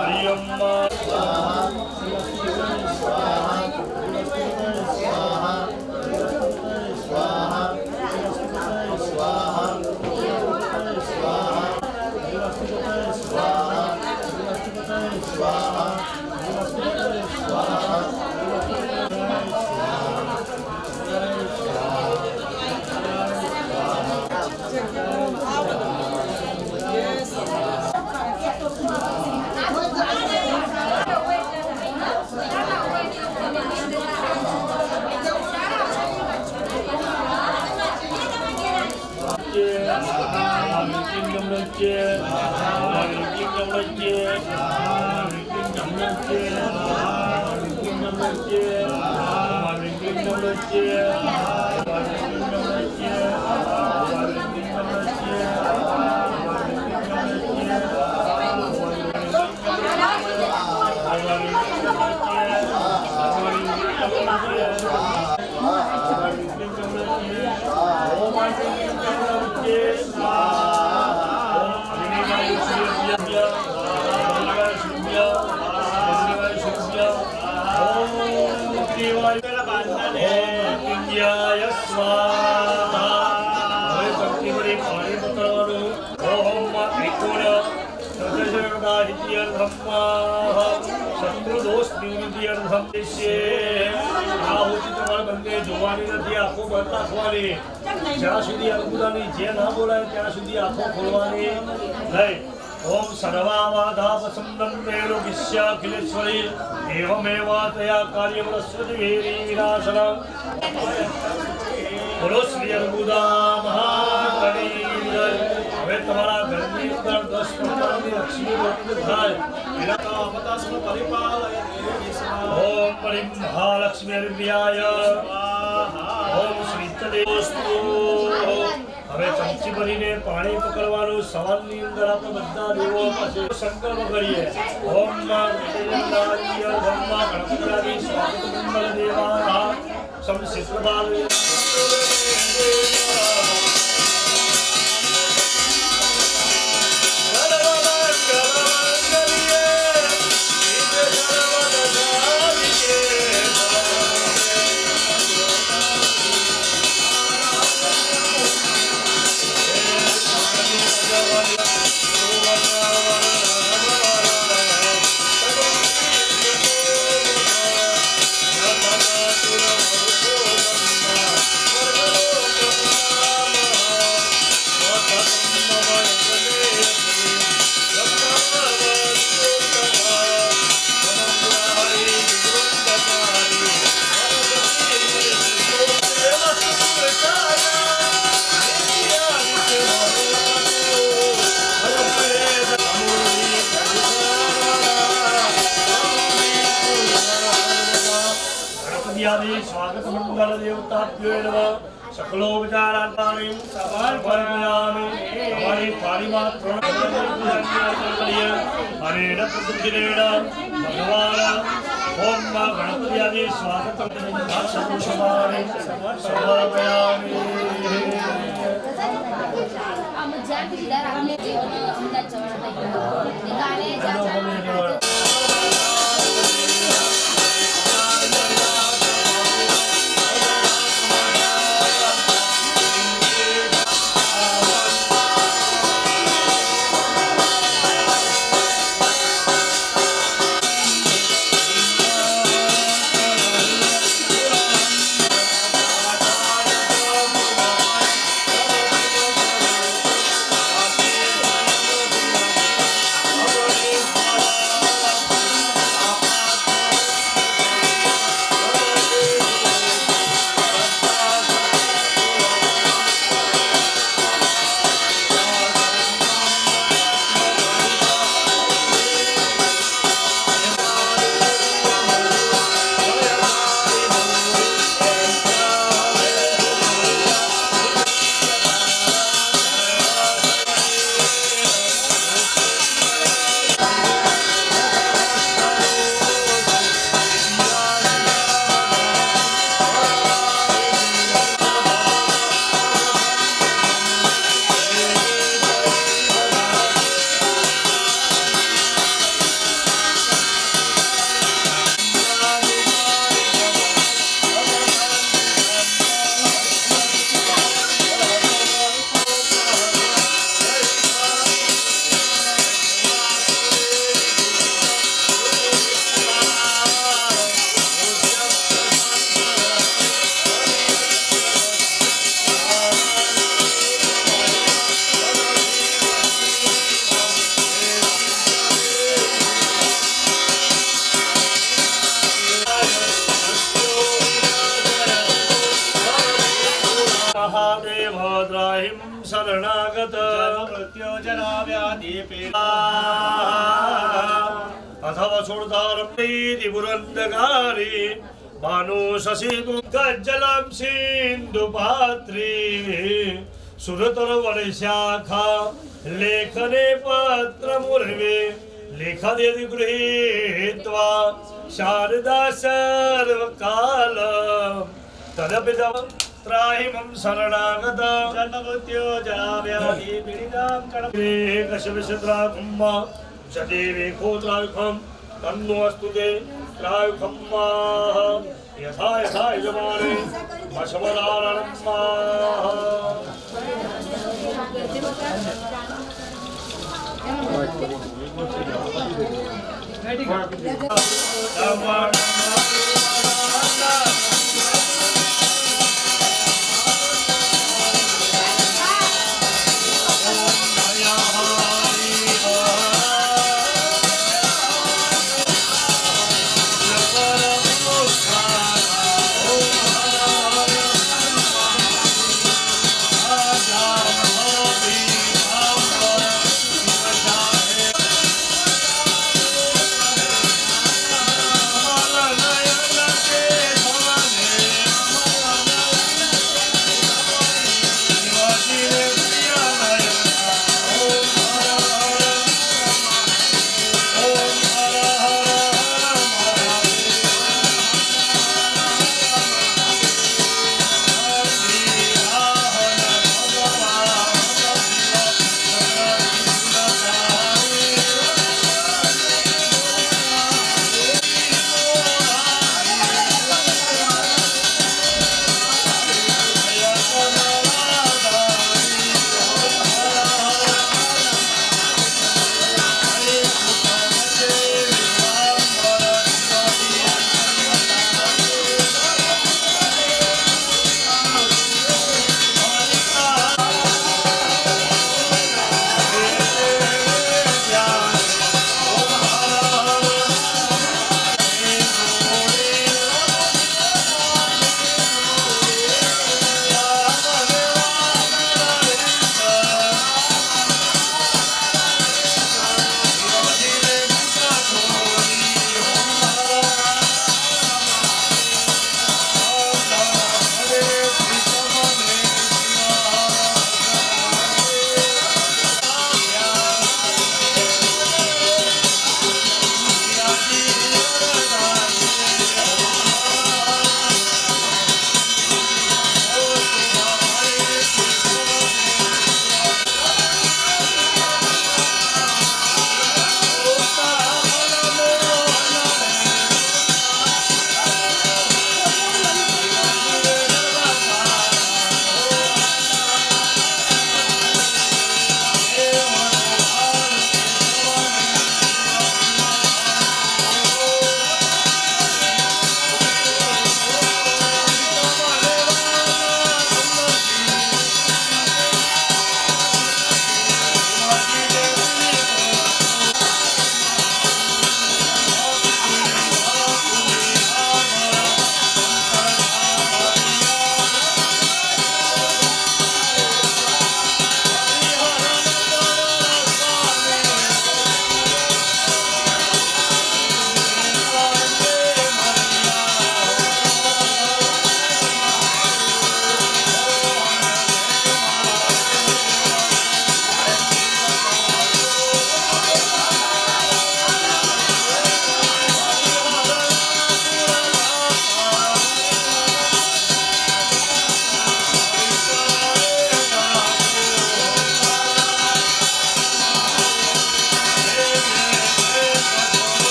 हरि ओम શત્રુદોષ નિવૃત્તિ અર્થમ છે આહુતિ તમારા બંને જોવાની નથી આંખો બંધ રાખવાની જ્યાં સુધી અર્બુદાની જે ના બોલાય ત્યાં સુધી આંખો ખોલવાની નહીં ઓમ સર્વાવાધાપસંદમ વેરોગિષ્ય અખિલેશ્વરી એવમેવ તયા કાર્યવરસ્વતિ વેરી વિનાશનમ બોલો શ્રી અર્બુદા મહાકળી હવે તમારા ઘરની અંદર 10-15 લક્ષ્મી વૃદ્ધ થાય ઓમ પરિ મહાલક્ષ્મી વિદ્યાય ઓમ શ્રી તદેવસ્તુ હવે ચમચી ભરીને પાણી પકડવાનું સવારની અંદર આપણે બધા દેવો પાસે સંકલ્પ કરીએ ઓમ ગણપતિનાય બ્રહ્મા ગણપતિનાય સ્વાગત મંગલ દેવા સંસિદ્ધબાલ गणपत्यादि स्वागत मंगल देवताभ्यो नमः सकलोपचारार्थानि समर्पयामि हमारी थाली में हरेण प्रबुद्धिरेण भगवान ओम मां गणपत्यादि स्वागत समर्पयामि समर्पयामि महादेवाद्राहिं शरणागत मृत्योजराव्याधि अथवा छोड़दारं प्रीति पुरंदगारी भानु शशि गज्जलं सिंधु पात्री सुरतर वनशाखा लेखने पत्र मुर्वे लेखदेति गृहीत्वा शारदा सर्वकाल तदपि त्राहिमं शरणागत जन्ममृत्योजराव्याधि पीडितां कशविशद्राकुम्भ सदेवे कोत्रायुखं तन्नोऽस्तु ते त्रायुखम्मा यथा यथा यजमाने वशवदारणम्मा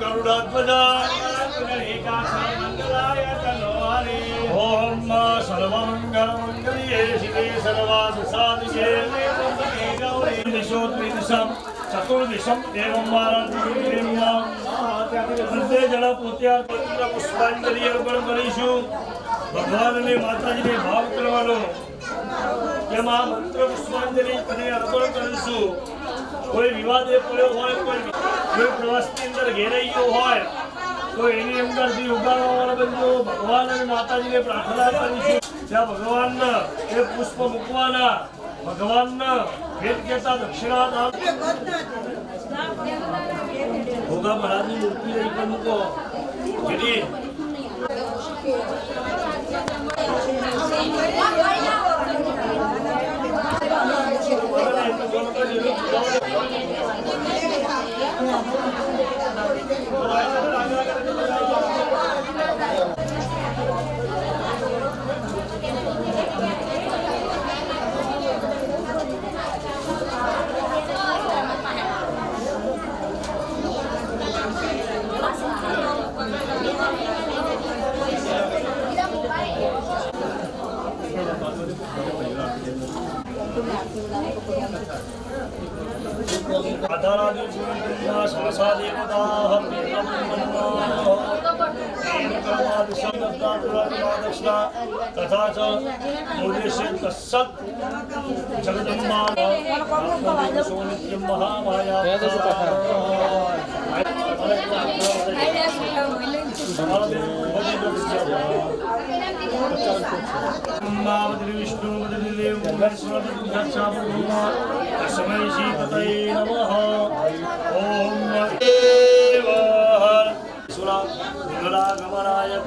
ગરુડધ્વજા પુનરેકાક્ષરમંગલાય તનોહરે ઓમ સર્વમંગલમંગલ્યે શિવે સર્વાર્થસાધિકે દિશો ત્રિદિશમ ચતુર્દિશમ એવં મારા અંતે જળ પોત્યાર પવિત્ર પુષ્પાંજલિ અર્પણ કરીશું. ભગવાન અને માતાજીને ભાવ કરવાનો તેમાં મંત્ર પુષ્પાંજલિ અને અર્પણ કરીશું. કોઈ વિવાદ એ પડ્યો હોય, કોઈ પ્રવાસની અંદર ઘેરાઈ ગયો હોય તો એની અંદરથી ઉગાડવાવાળા બંધો ભગવાન અને માતાજીને પ્રાર્થના કરીશું. ત્યાં ભગવાનના એ પુષ્પ મૂકવાના, ભગવાનના ભેટ કહેતા દક્ષિણા દાન. ભોગા મહારાજની મૂર્તિ લઈ પણ મૂકો. જેથી આધારાદિ શાસા દેવતાઃ તથા ચ મૂલ્યસ્ય તસ્સત જગદંબા નિત્યમ મહામાયા વિષ્ણુ દેવ તસ્मै શ્રીપતये નમઃ. ઓમ દેવઃ સુરા મંગલાગમનાય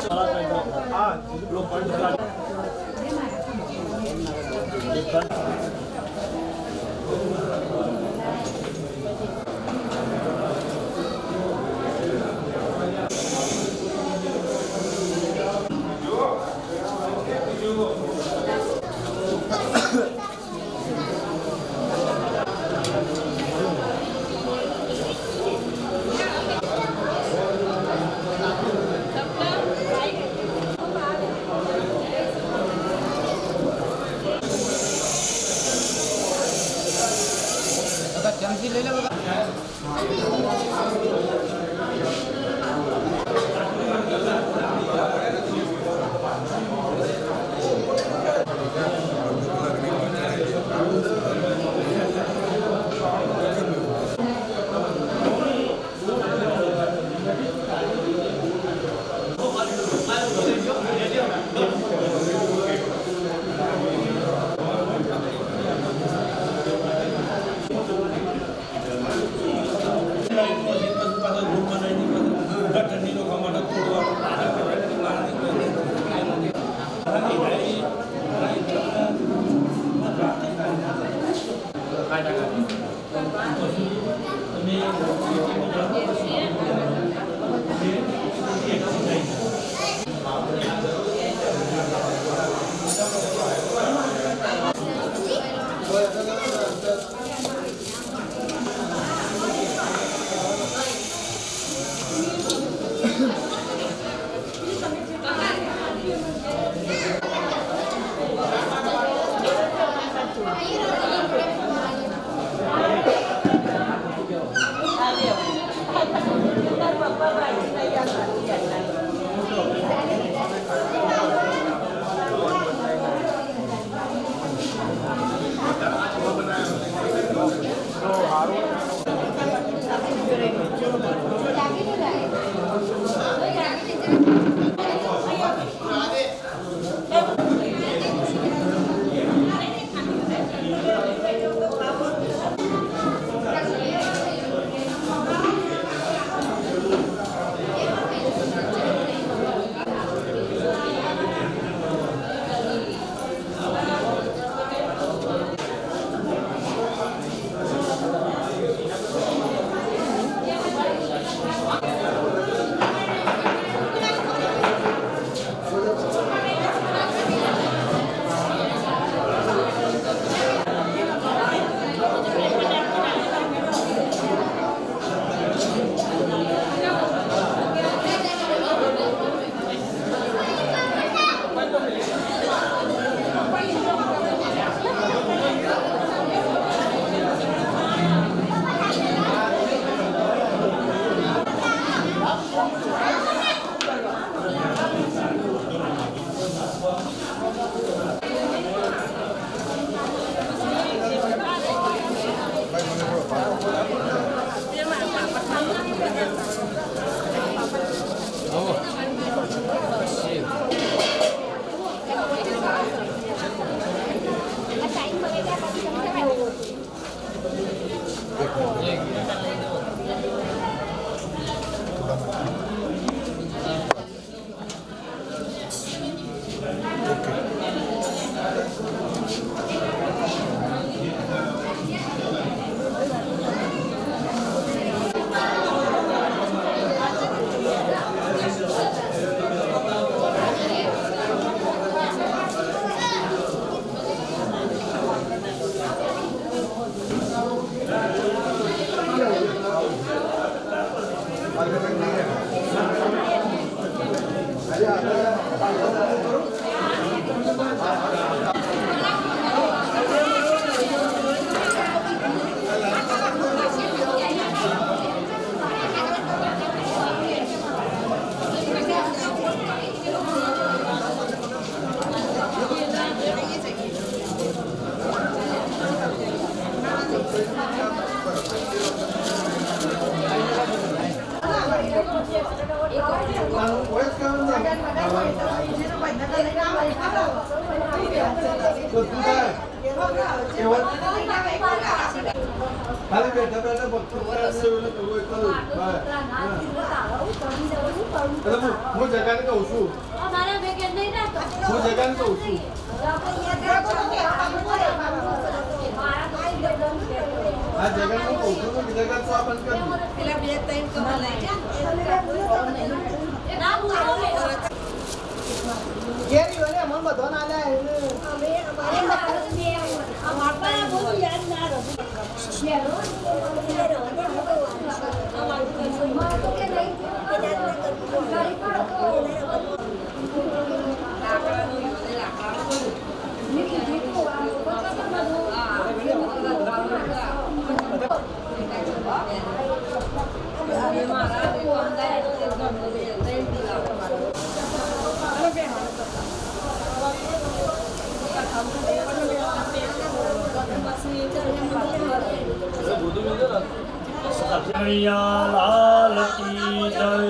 लाल की जय।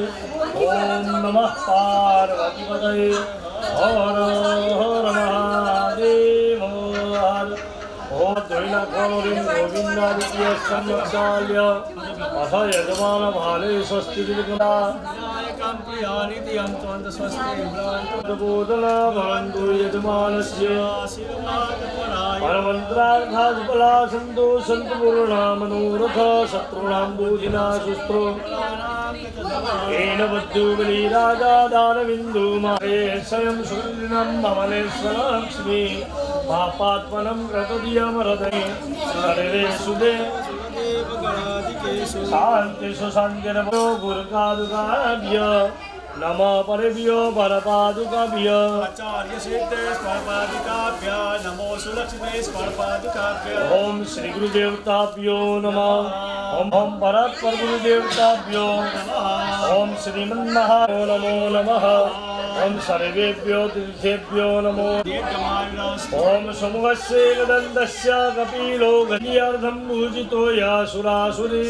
ओम नमः पार्वतीपतये हर हर महादेव हर। ओम द्वैनाथोरिं गोविन्दादित्य संवत्साल्य अथ यजमान भाले स्वस्ति विदुना बोधना भवन्तु यजमानस्य परमन्त्रार्थात्फला सन्तु सन्तु पूर्णा मनोरथ शत्रूणां बोधिना सुस्त्रो येन बुद्धुबली राजा दानविन्दु माहे स्वयं सुकृतिनं ममलेश्वरलक्ष्मी पापात्मनं कृतधियमरदे सर्वे सुदे शान्तिषु शान्तिर्भयो गुरुकादुकाभ्य नमः परभ्यो परपादुकाभ्य आचार्य सिद्धे स्पर्पादिकाभ्य नमो सुलक्ष्मी स्पर्पादिकाभ्य ओम श्री गुरुदेवताभ्यो नमः ओम ओम परस्पर गुरुदेवताभ्यो ओम श्रीमन्महादेव नमो नमः ओम सर्वेभ्यो तीर्थेभ्यो नमो ओम समुखस्य एकदन्तस्य कपिलो गणीयार्धं पूजितो यासुरासुरे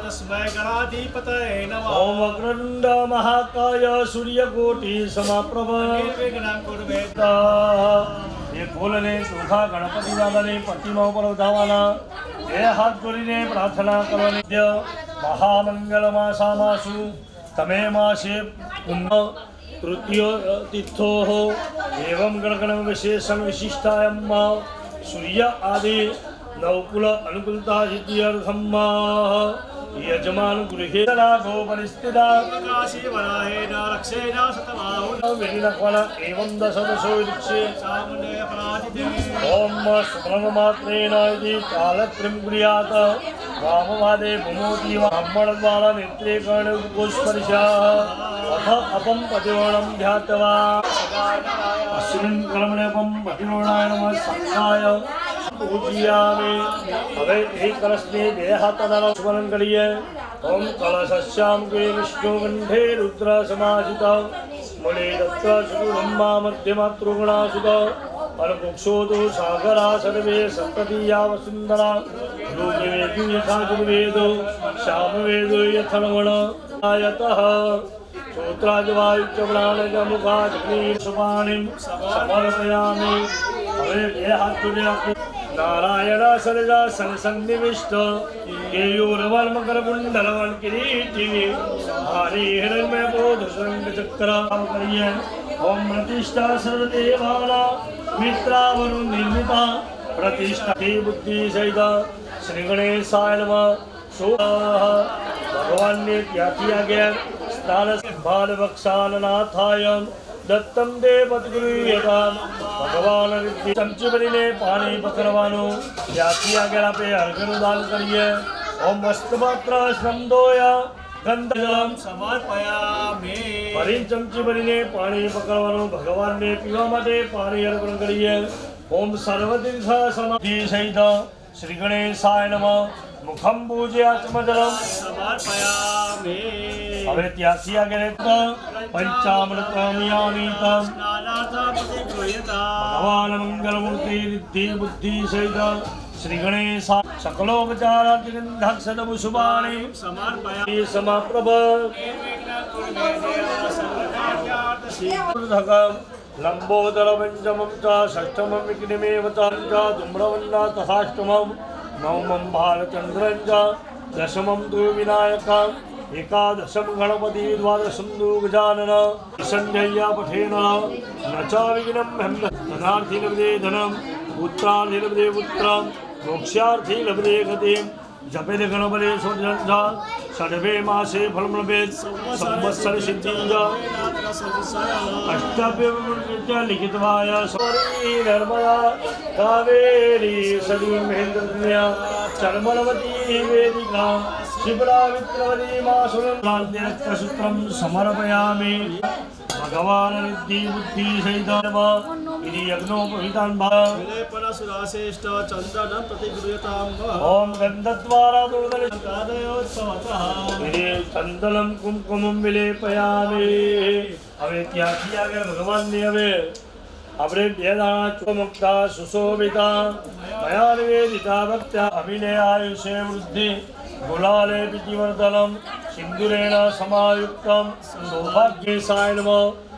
तस्मै गणाधिपतये नमः ओम वक्रतुण्ड महाकाय सूर्यकोटि समप्रभ निर्विघ्नं कुरु એ ફૂલને ચોખા ગણપતિ દાદાની પ્રતિમા ઉપર ઉઠાવવાના એ હાથ જોડીને પ્રાર્થના કરવાની મહામંગલમાસામાસુ તમે માસે પુનઃ તૃતીય તિથોઃ એવં ગણગણ વિશેષણ વિશિષ્ટાયમ સૂર્ય આદિ નવકુલ અનુકૂલતા સિદ્ધ્યર્થમ यजमान गृहे लाभो परिस्थिता काशीवराहेन रक्षेण शतबाहुन विनिनक्वल एवं दशदशो वृक्षे सामुण्डय पराजिते ओम सुब्रह्ममात्रेण इति कालत्रयं कुर्यात् वामवादे भूमोतीव ब्राह्मणद्वारा नेत्रे कर्णपुष्परिशः अथ अपं पतिवर्णं ध्यात्वा अस्मिन् कर्मणे अपं पतिवर्णाय नमः सत्ताय पूजयामि હવે એક કલશને બે હાથ અડાડો સ્મરણ કરીએ ઓમ કલશસ્યામ કે વિષ્ણુ કંઠે રુદ્ર સમાહિત મૂલે દત્ત સુરુ બ્રહ્મા મધ્યમાતૃગણાસુત અનુપુક્ષોતો સાગરા સર્વે સપ્તતિયા વસુંધરા યોગવેદો યથા ગુર્વેદો શ્યામવેદો યથર્વણ આયતઃ श्रोत्राजवायुच प्राणजमुखाग्नि सुपाणिं समर्पयामि હવે બે હાથ જોડે આપણે नारायण सरिजा सन्निविष्ट केयूरवर्मकरकुंडलवन किरीटी हरि हिरण्मय बोध शंख चक्र करिए ओम प्रतिष्ठा सर्वदेवाना मित्रावरुण निर्मिता प्रतिष्ठा की बुद्धि सहित श्री गणेशाय नमः स्वाहा भगवान ने क्या किया गया स्नान बाल वक्षालनाथाय दत्तम देवतगुरुयता भगवान रिद्धि चमची भरीने पानी पकड़वानो क्या किया गया पे अर्घन दान करिए ओम मस्तमात्र स्नंदोया गंधजलम समर्पयामि भरी चमची भरीने पानी पकड़वानो भगवान ने पीवा माटे पानी अर्पण करिए ओम सर्वतीर्थ समाधि सहित श्री गणेशाय नमः मुखम पूजयात्मजलम समर्पयामि હવે ત્યાંથી આગળ પંચામૃતમિયામીતમ ભગવાન મંગલમૂર્તિ રિદ્ધિ બુદ્ધિ સહિત શ્રી ગણેશ સકલોપચારાતિગંધાક્ષતમુ શુભાણી સમર્પયામિ સમાપ્રભ લંબોદર પંચમમ ચ ષષ્ઠમમ વિઘ્નમેવ ચ ધૂમ્રવન્ના તથાષ્ટમમ નવમમ ભાલચંદ્રં ચ દશમમ તુ વિનાયકમ एकादशम गणपति द्वादशम दु गजानन संजया पठेन न च विघ्नं धनार्थी लभते धनं पुत्रार्थी लभते पुत्रं मोक्षार्थी लभते गतिं जपेत गणपते स्वजन्धा षड्वे मासे फलं लभेत् संवत्सर सिद्धिं च अष्टाभ्य लिखितवाय सौरी नर्मदा कावेरी सरयू महेन्द्रन्या चर्मणवती वेदिका शिवरावित्रवती मासुरं समर्पयामि भगवान रिद्धि बुद्धि सहित इति यज्ञोपवीतान् विलेपनसुराश्रेष्ठ चन्दनं प्रतिगृह्यतां ओम गन्धद्वारा दूतले कादयोत्सवतः इति चन्दनं कुमकुमं विलेपयामि હવે ત્યાંથી આગળ ભગવાનની હવે આપણે બે દાણા ચોમકતા સુશોભિતા મયા નિવેદિતા ભક્ત્યા અભિનય આયુષે વૃદ્ધિ ગુલાલે વિધિવર્ધનમ સિંદુરેણ સમાયુક્તમ સૌભાગ્યેશાય નમઃ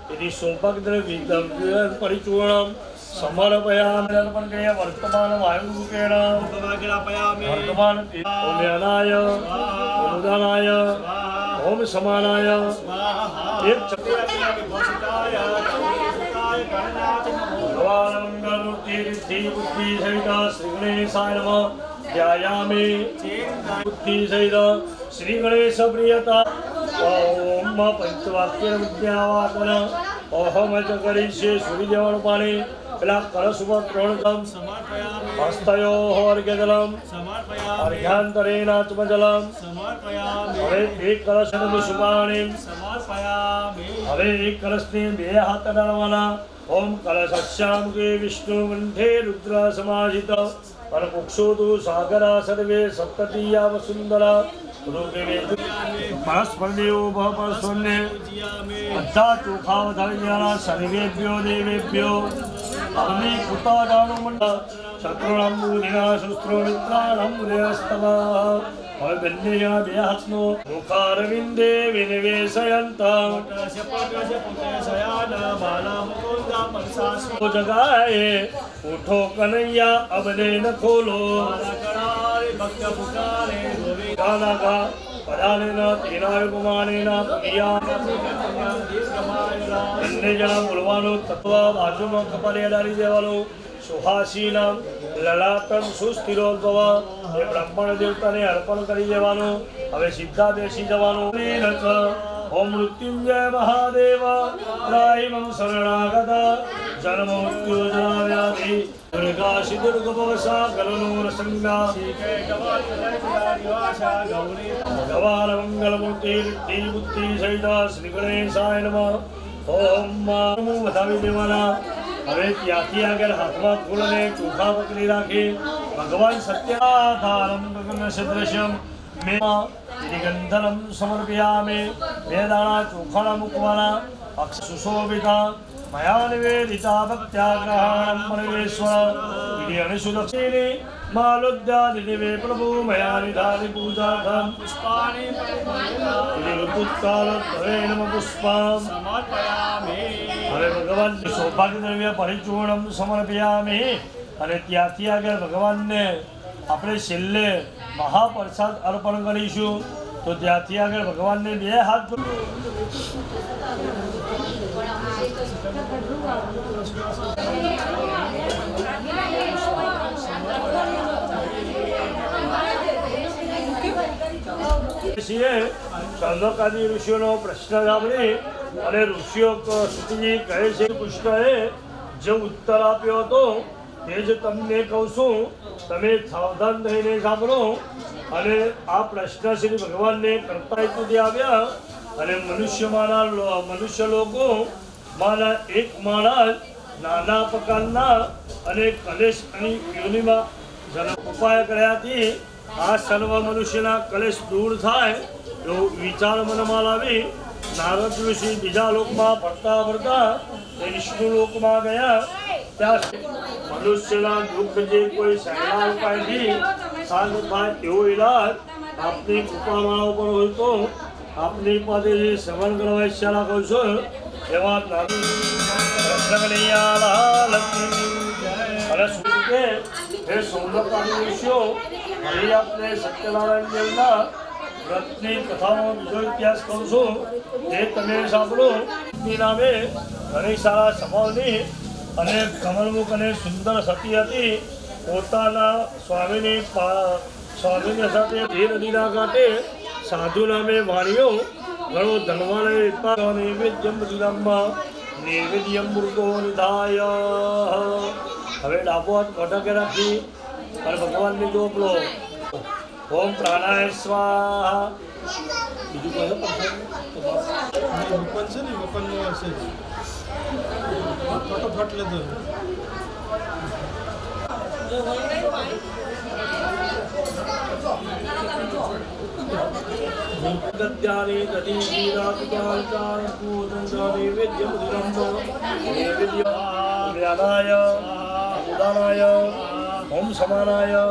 इति सौभाग्यद्रव्यं परिचूर्णं समर्पयामि अर्पण क्रिया वर्तमान वायुरूपेण भगवाग्रापयामि वर्तमान ओम्यानाय ओमदानाय ओम समानाय एक चक्रापयामि भोषिताय चक्राय गणनाथ नमो भगवान मंगलमूर्ति रिद्धि बुद्धि सहित श्री गणेशाय नमः ध्यायामि बुद्धि सहित श्री गणेश प्रियता ओम पंचवाक्य विद्यावादन ओहम च करिष्ये सूर्यदेवण पाणी પેલા કળશુભ પ્રોણકમ समर्पयामि હસ્તયોઃ અર્ઘ્યજલમ समर्पयामि અર્ઘ્યાંતરેણાત્મજલમ समर्पयामि હવે એક કળશનું શુભાણી समर्पयामि હવે એક કળશને બે હાથ અડાડવાના ઓમ કળશસ્યામ કે વિષ્ણુ કંઠે રુદ્ર સમાહિત પરપુક્ષોતુ સાગરા સર્વે સપ્તતિયા વસુંધરા રૂપે પરસ્પર દેવો ભવ પરસ્પરને पूजयामि બધા ચોખા વધારી સર્વેભ્યો દેવેભ્યો અગ્નિ કૃતાદાનો મંડ શત્રુણામ બુધિના શુસ્ત્રો મિત્રાણામ ઉદયસ્તવા હવે બંને જણા બે હાથનો મુખારવિંદે વિનિવેશયંતા पुत्रस्य पुत्रस्य पुत्रशयान बाला मुकुन्द मनसास्व જગાએ ઉઠો કનૈયા અબને ન ખોલો बालकरारे भक्त पुकारे गोविंद ગાના ગા પદાનેન તેનાય કુમારેન પ્રિયા दीर्घमायुरा બંને જણા બોલવાનું તત્વ બાજુમાં કપાળે અડાડી દેવાનું સુહાસીના લલાટન સુસ્થિરોદ્ભવ એ બ્રાહ્મણ દેવતાને અર્પણ કરી દેવાનું હવે સીધા બેસી જવાનું ઓમ મૃત્યુંજય મહાદેવ ત્રાહિમં શરણાગત જન્મ મૃત્યુ જરાવ્યાધિ દુર્ગાશિ દુર્ગભવસા ગલનોર સંજ્ઞા ભગવાન મંગલમૂર્તિ રિદ્ધિ બુદ્ધિ સહિત શ્રી ગણેશાય નમઃ ઓમ નમો વધાવી દેવાના હવે ત્યાંથી આગળ હાથમાં ફૂલને ચોખા પકડી રાખી ભગવાન સત્યાધારમ ગગન સદૃશ્યમ મેં ગંધનમ સમર્પયામિ બે દાણા ચોખાના મૂકવાના અક્ષ સુશોભિતા મયા નિવેદિતા ભક્ત્યાગ્રહણમ પરમેશ્વર વિધિ અનુસુદક્ષિણી માલોદ્યાદિવે પ્રભુ મયા નિધાનિ પૂજાર્થમ पुष्पाणि વિધિ ઋતુકાલત્વે નમ પુષ્પમ समर्पयामि હવે ભગવાન સૌભાગ્ય દ્રવ્ય પરિચૂર્ણમ સમર્પયામિ અને ત્યાંથી આગળ ભગવાનને આપણે છેલ્લે મહાપ્રસાદ અર્પણ કરીશું. તો ત્યાંથી આગળ ભગવાનને 2 હાથ સનકાદી ઋષિઓનો પ્રશ્ન સાંભળી અને ઋષિઓ શ્રુતિજી કહે છે કૃષ્ણએ જે ઉત્તર આપ્યો હતો તે જ તમને કહું છું, તમે સાવધાન થઈને સાંભળો. અને આ પ્રશ્ન શ્રી ભગવાનને કરતા સુધી આવ્યા અને મનુષ્ય લોકો માના એક માણસ નાના પ્રકારના અને કલેશ અને યોનિમાં ઉપાય કર્યાથી આ સર્વ મનુષ્યના કલેશ દૂર થાય એવો વિચાર મનમાં લાવી નારદ ઋષિ બીજા લોકમાં ફરતા વિષ્ણુ લોકમાં ગયા. ત્યાં મનુષ્યના દુઃખ જે કોઈ સહેલા ઉપાયથી શાંત થાય એવો ઈલાજ આપની કૃપામાળા ઉપર હોય તો આપની પાસે જે શ્રવણ કરવા ઈચ્છા રાખો છો એવા હે સૌંદર્ય ઋષિઓ, અહીં આપણે સત્યનારાયણ દેવના વ્રતની કથાનો બીજો ઇતિહાસ કહું છું, જે તમે સાંભળો. નામે ઘણી સારા સ્વભાવની અને કમળમુખ અને સુંદર સતી હતી. પોતાના સ્વામીની સાથે એ નદીના કાંઠે સાધુ નામે વાણીઓ ઘણો ધનવાન નૈવેદ્યમ શ્રીરામમાં નૈવેદ્યમ મૃગો નિધાય. હવે ડાબો હાથ મોઢકે રાખી અને ભગવાનની જોપલો ઓમ પ્રાણાય સ્વાહા. બીજું ફટોફટ લેતો ગદ્યાની દધી શીરાતુકાલ ચાણકૂતંગાની વેદ્યમ જ્ઞાનાય ઉદાનાય ઓમ સમાનાય.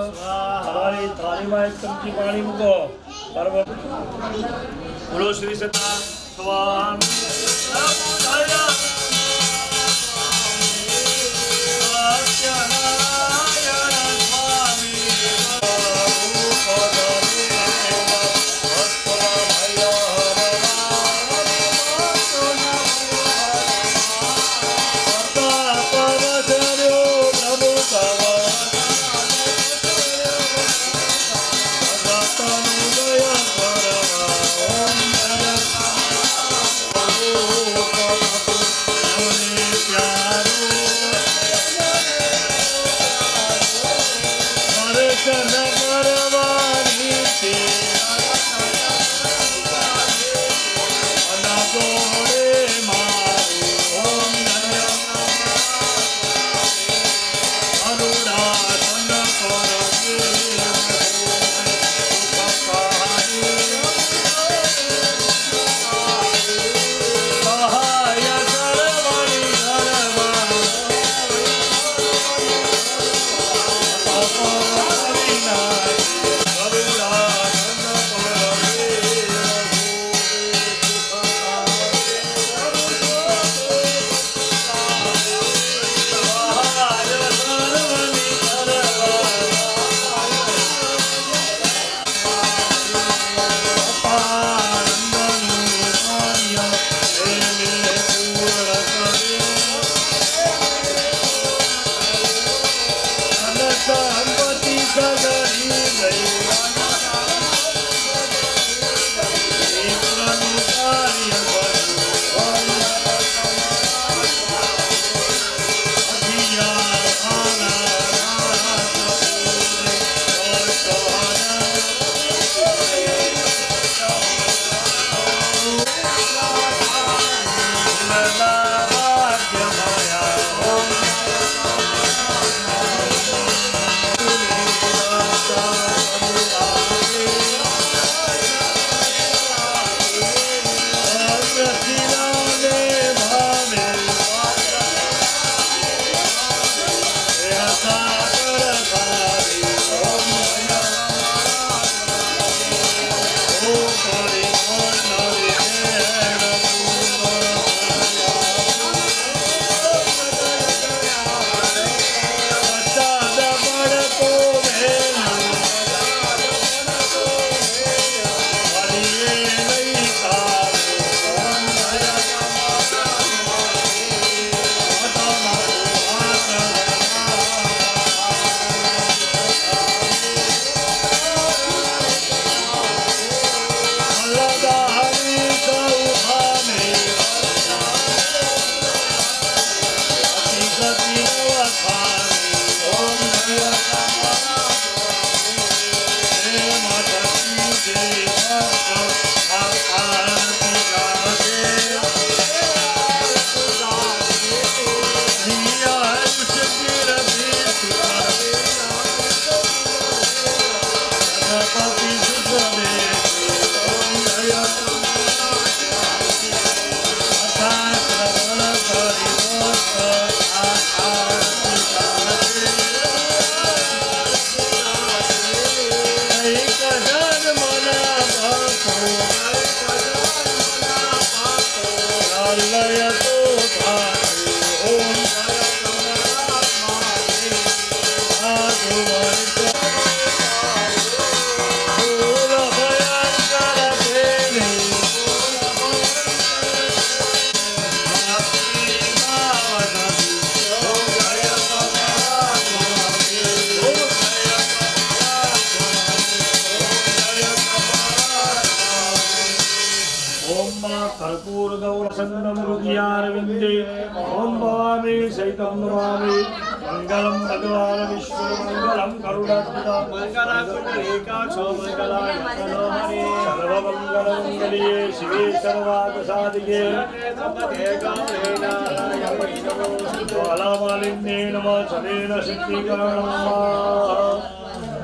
તમારી થાળીમાં એક ચમચી પાણી મૂકો. બોલો શ્રી સતા સ્વામી. कर्पूरगौरसन्नं हृदयारविन्दे ॐ भवामि सहितं नमामि मङ्गलं भगवान् विष्णुर्मङ्गलं गरुडात्मज मंगलाकुण्डलीकाक्षो मंगलाय मनोहरे सर्वमङ्गलमङ्गल्ये शिवे सर्वार्थसाधिके त्र्यम्बके गौरी नारायणी नमोऽस्तुते ज्वालामालिन्ये नमः शमेन सिद्धिकरणं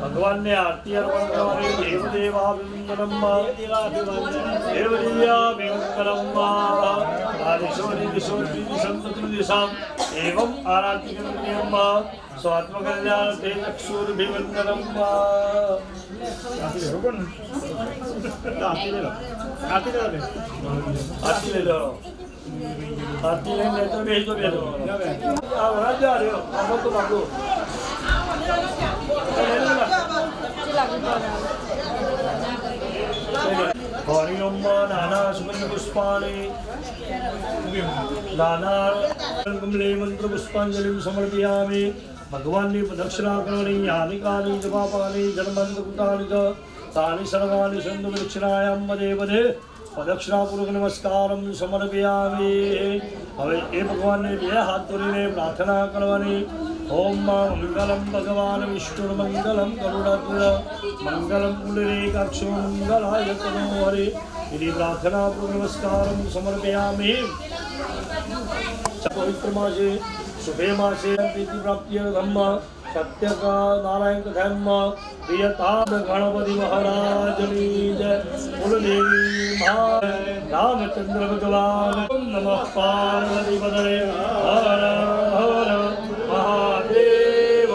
भगवान ने आरती अर्पण करवाने देवदेवाभिवन्दनं देवदेव्याभिवन्दनं आदिशोरि दिशोरि दिशन्तु दिशाम् एवं आराधि करनीयं स्वात्मकल्याणे चक्षुर्भिवन्दनं आरती ले लो आरती ले लो आरती लेने तो भेज दो आप राजा रहे हो आप तो बाबू हरिओम नाना सुगंध पुष्पाणि नाना कमले मंत्र पुष्पांजलि समर्पयामि भगवान ने प्रदक्षिणा करणी यानि कानि जपापानि जन्मंत कुटानि च तानि सर्वाणि सन्तु दक्षिणायां पदे पदे प्रदक्षिणापूर्वक नमस्कारं समर्पयामि હવે એ ભગવાનને બે હાથ ધરીને પ્રાર્થના કરવાની ઓમ મંગલમ ભગવાન વિષ્ણુર્મંગલમ ગરુડાત્મજ મંગલમ પુંડરીકાક્ષો મંગલાય તનો હરે એની પ્રાર્થનાપૂર્વક નમસ્કારં સમર્પયામિ પવિત્ર માસે શુભે માસે પ્રીતિ પ્રાપ્ત્યર્થમ સત્યકા નારાયણ કથમ પ્રિયતા ગણપતિ મહારાજની જય કુલદેવી રામચંદ્ર ભગવાન નમઃ પાર્વતી પદરે હર હર મહાદેવ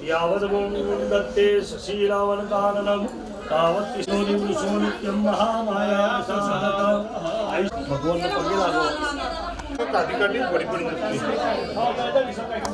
યાવદ દત્તે શશીરાવન કાનનમ તાવત કિશોરી વૃષો નિત્યમ મહામાયા ભગવાનને પગે લાગો काटी काटी बड़ी बड़ी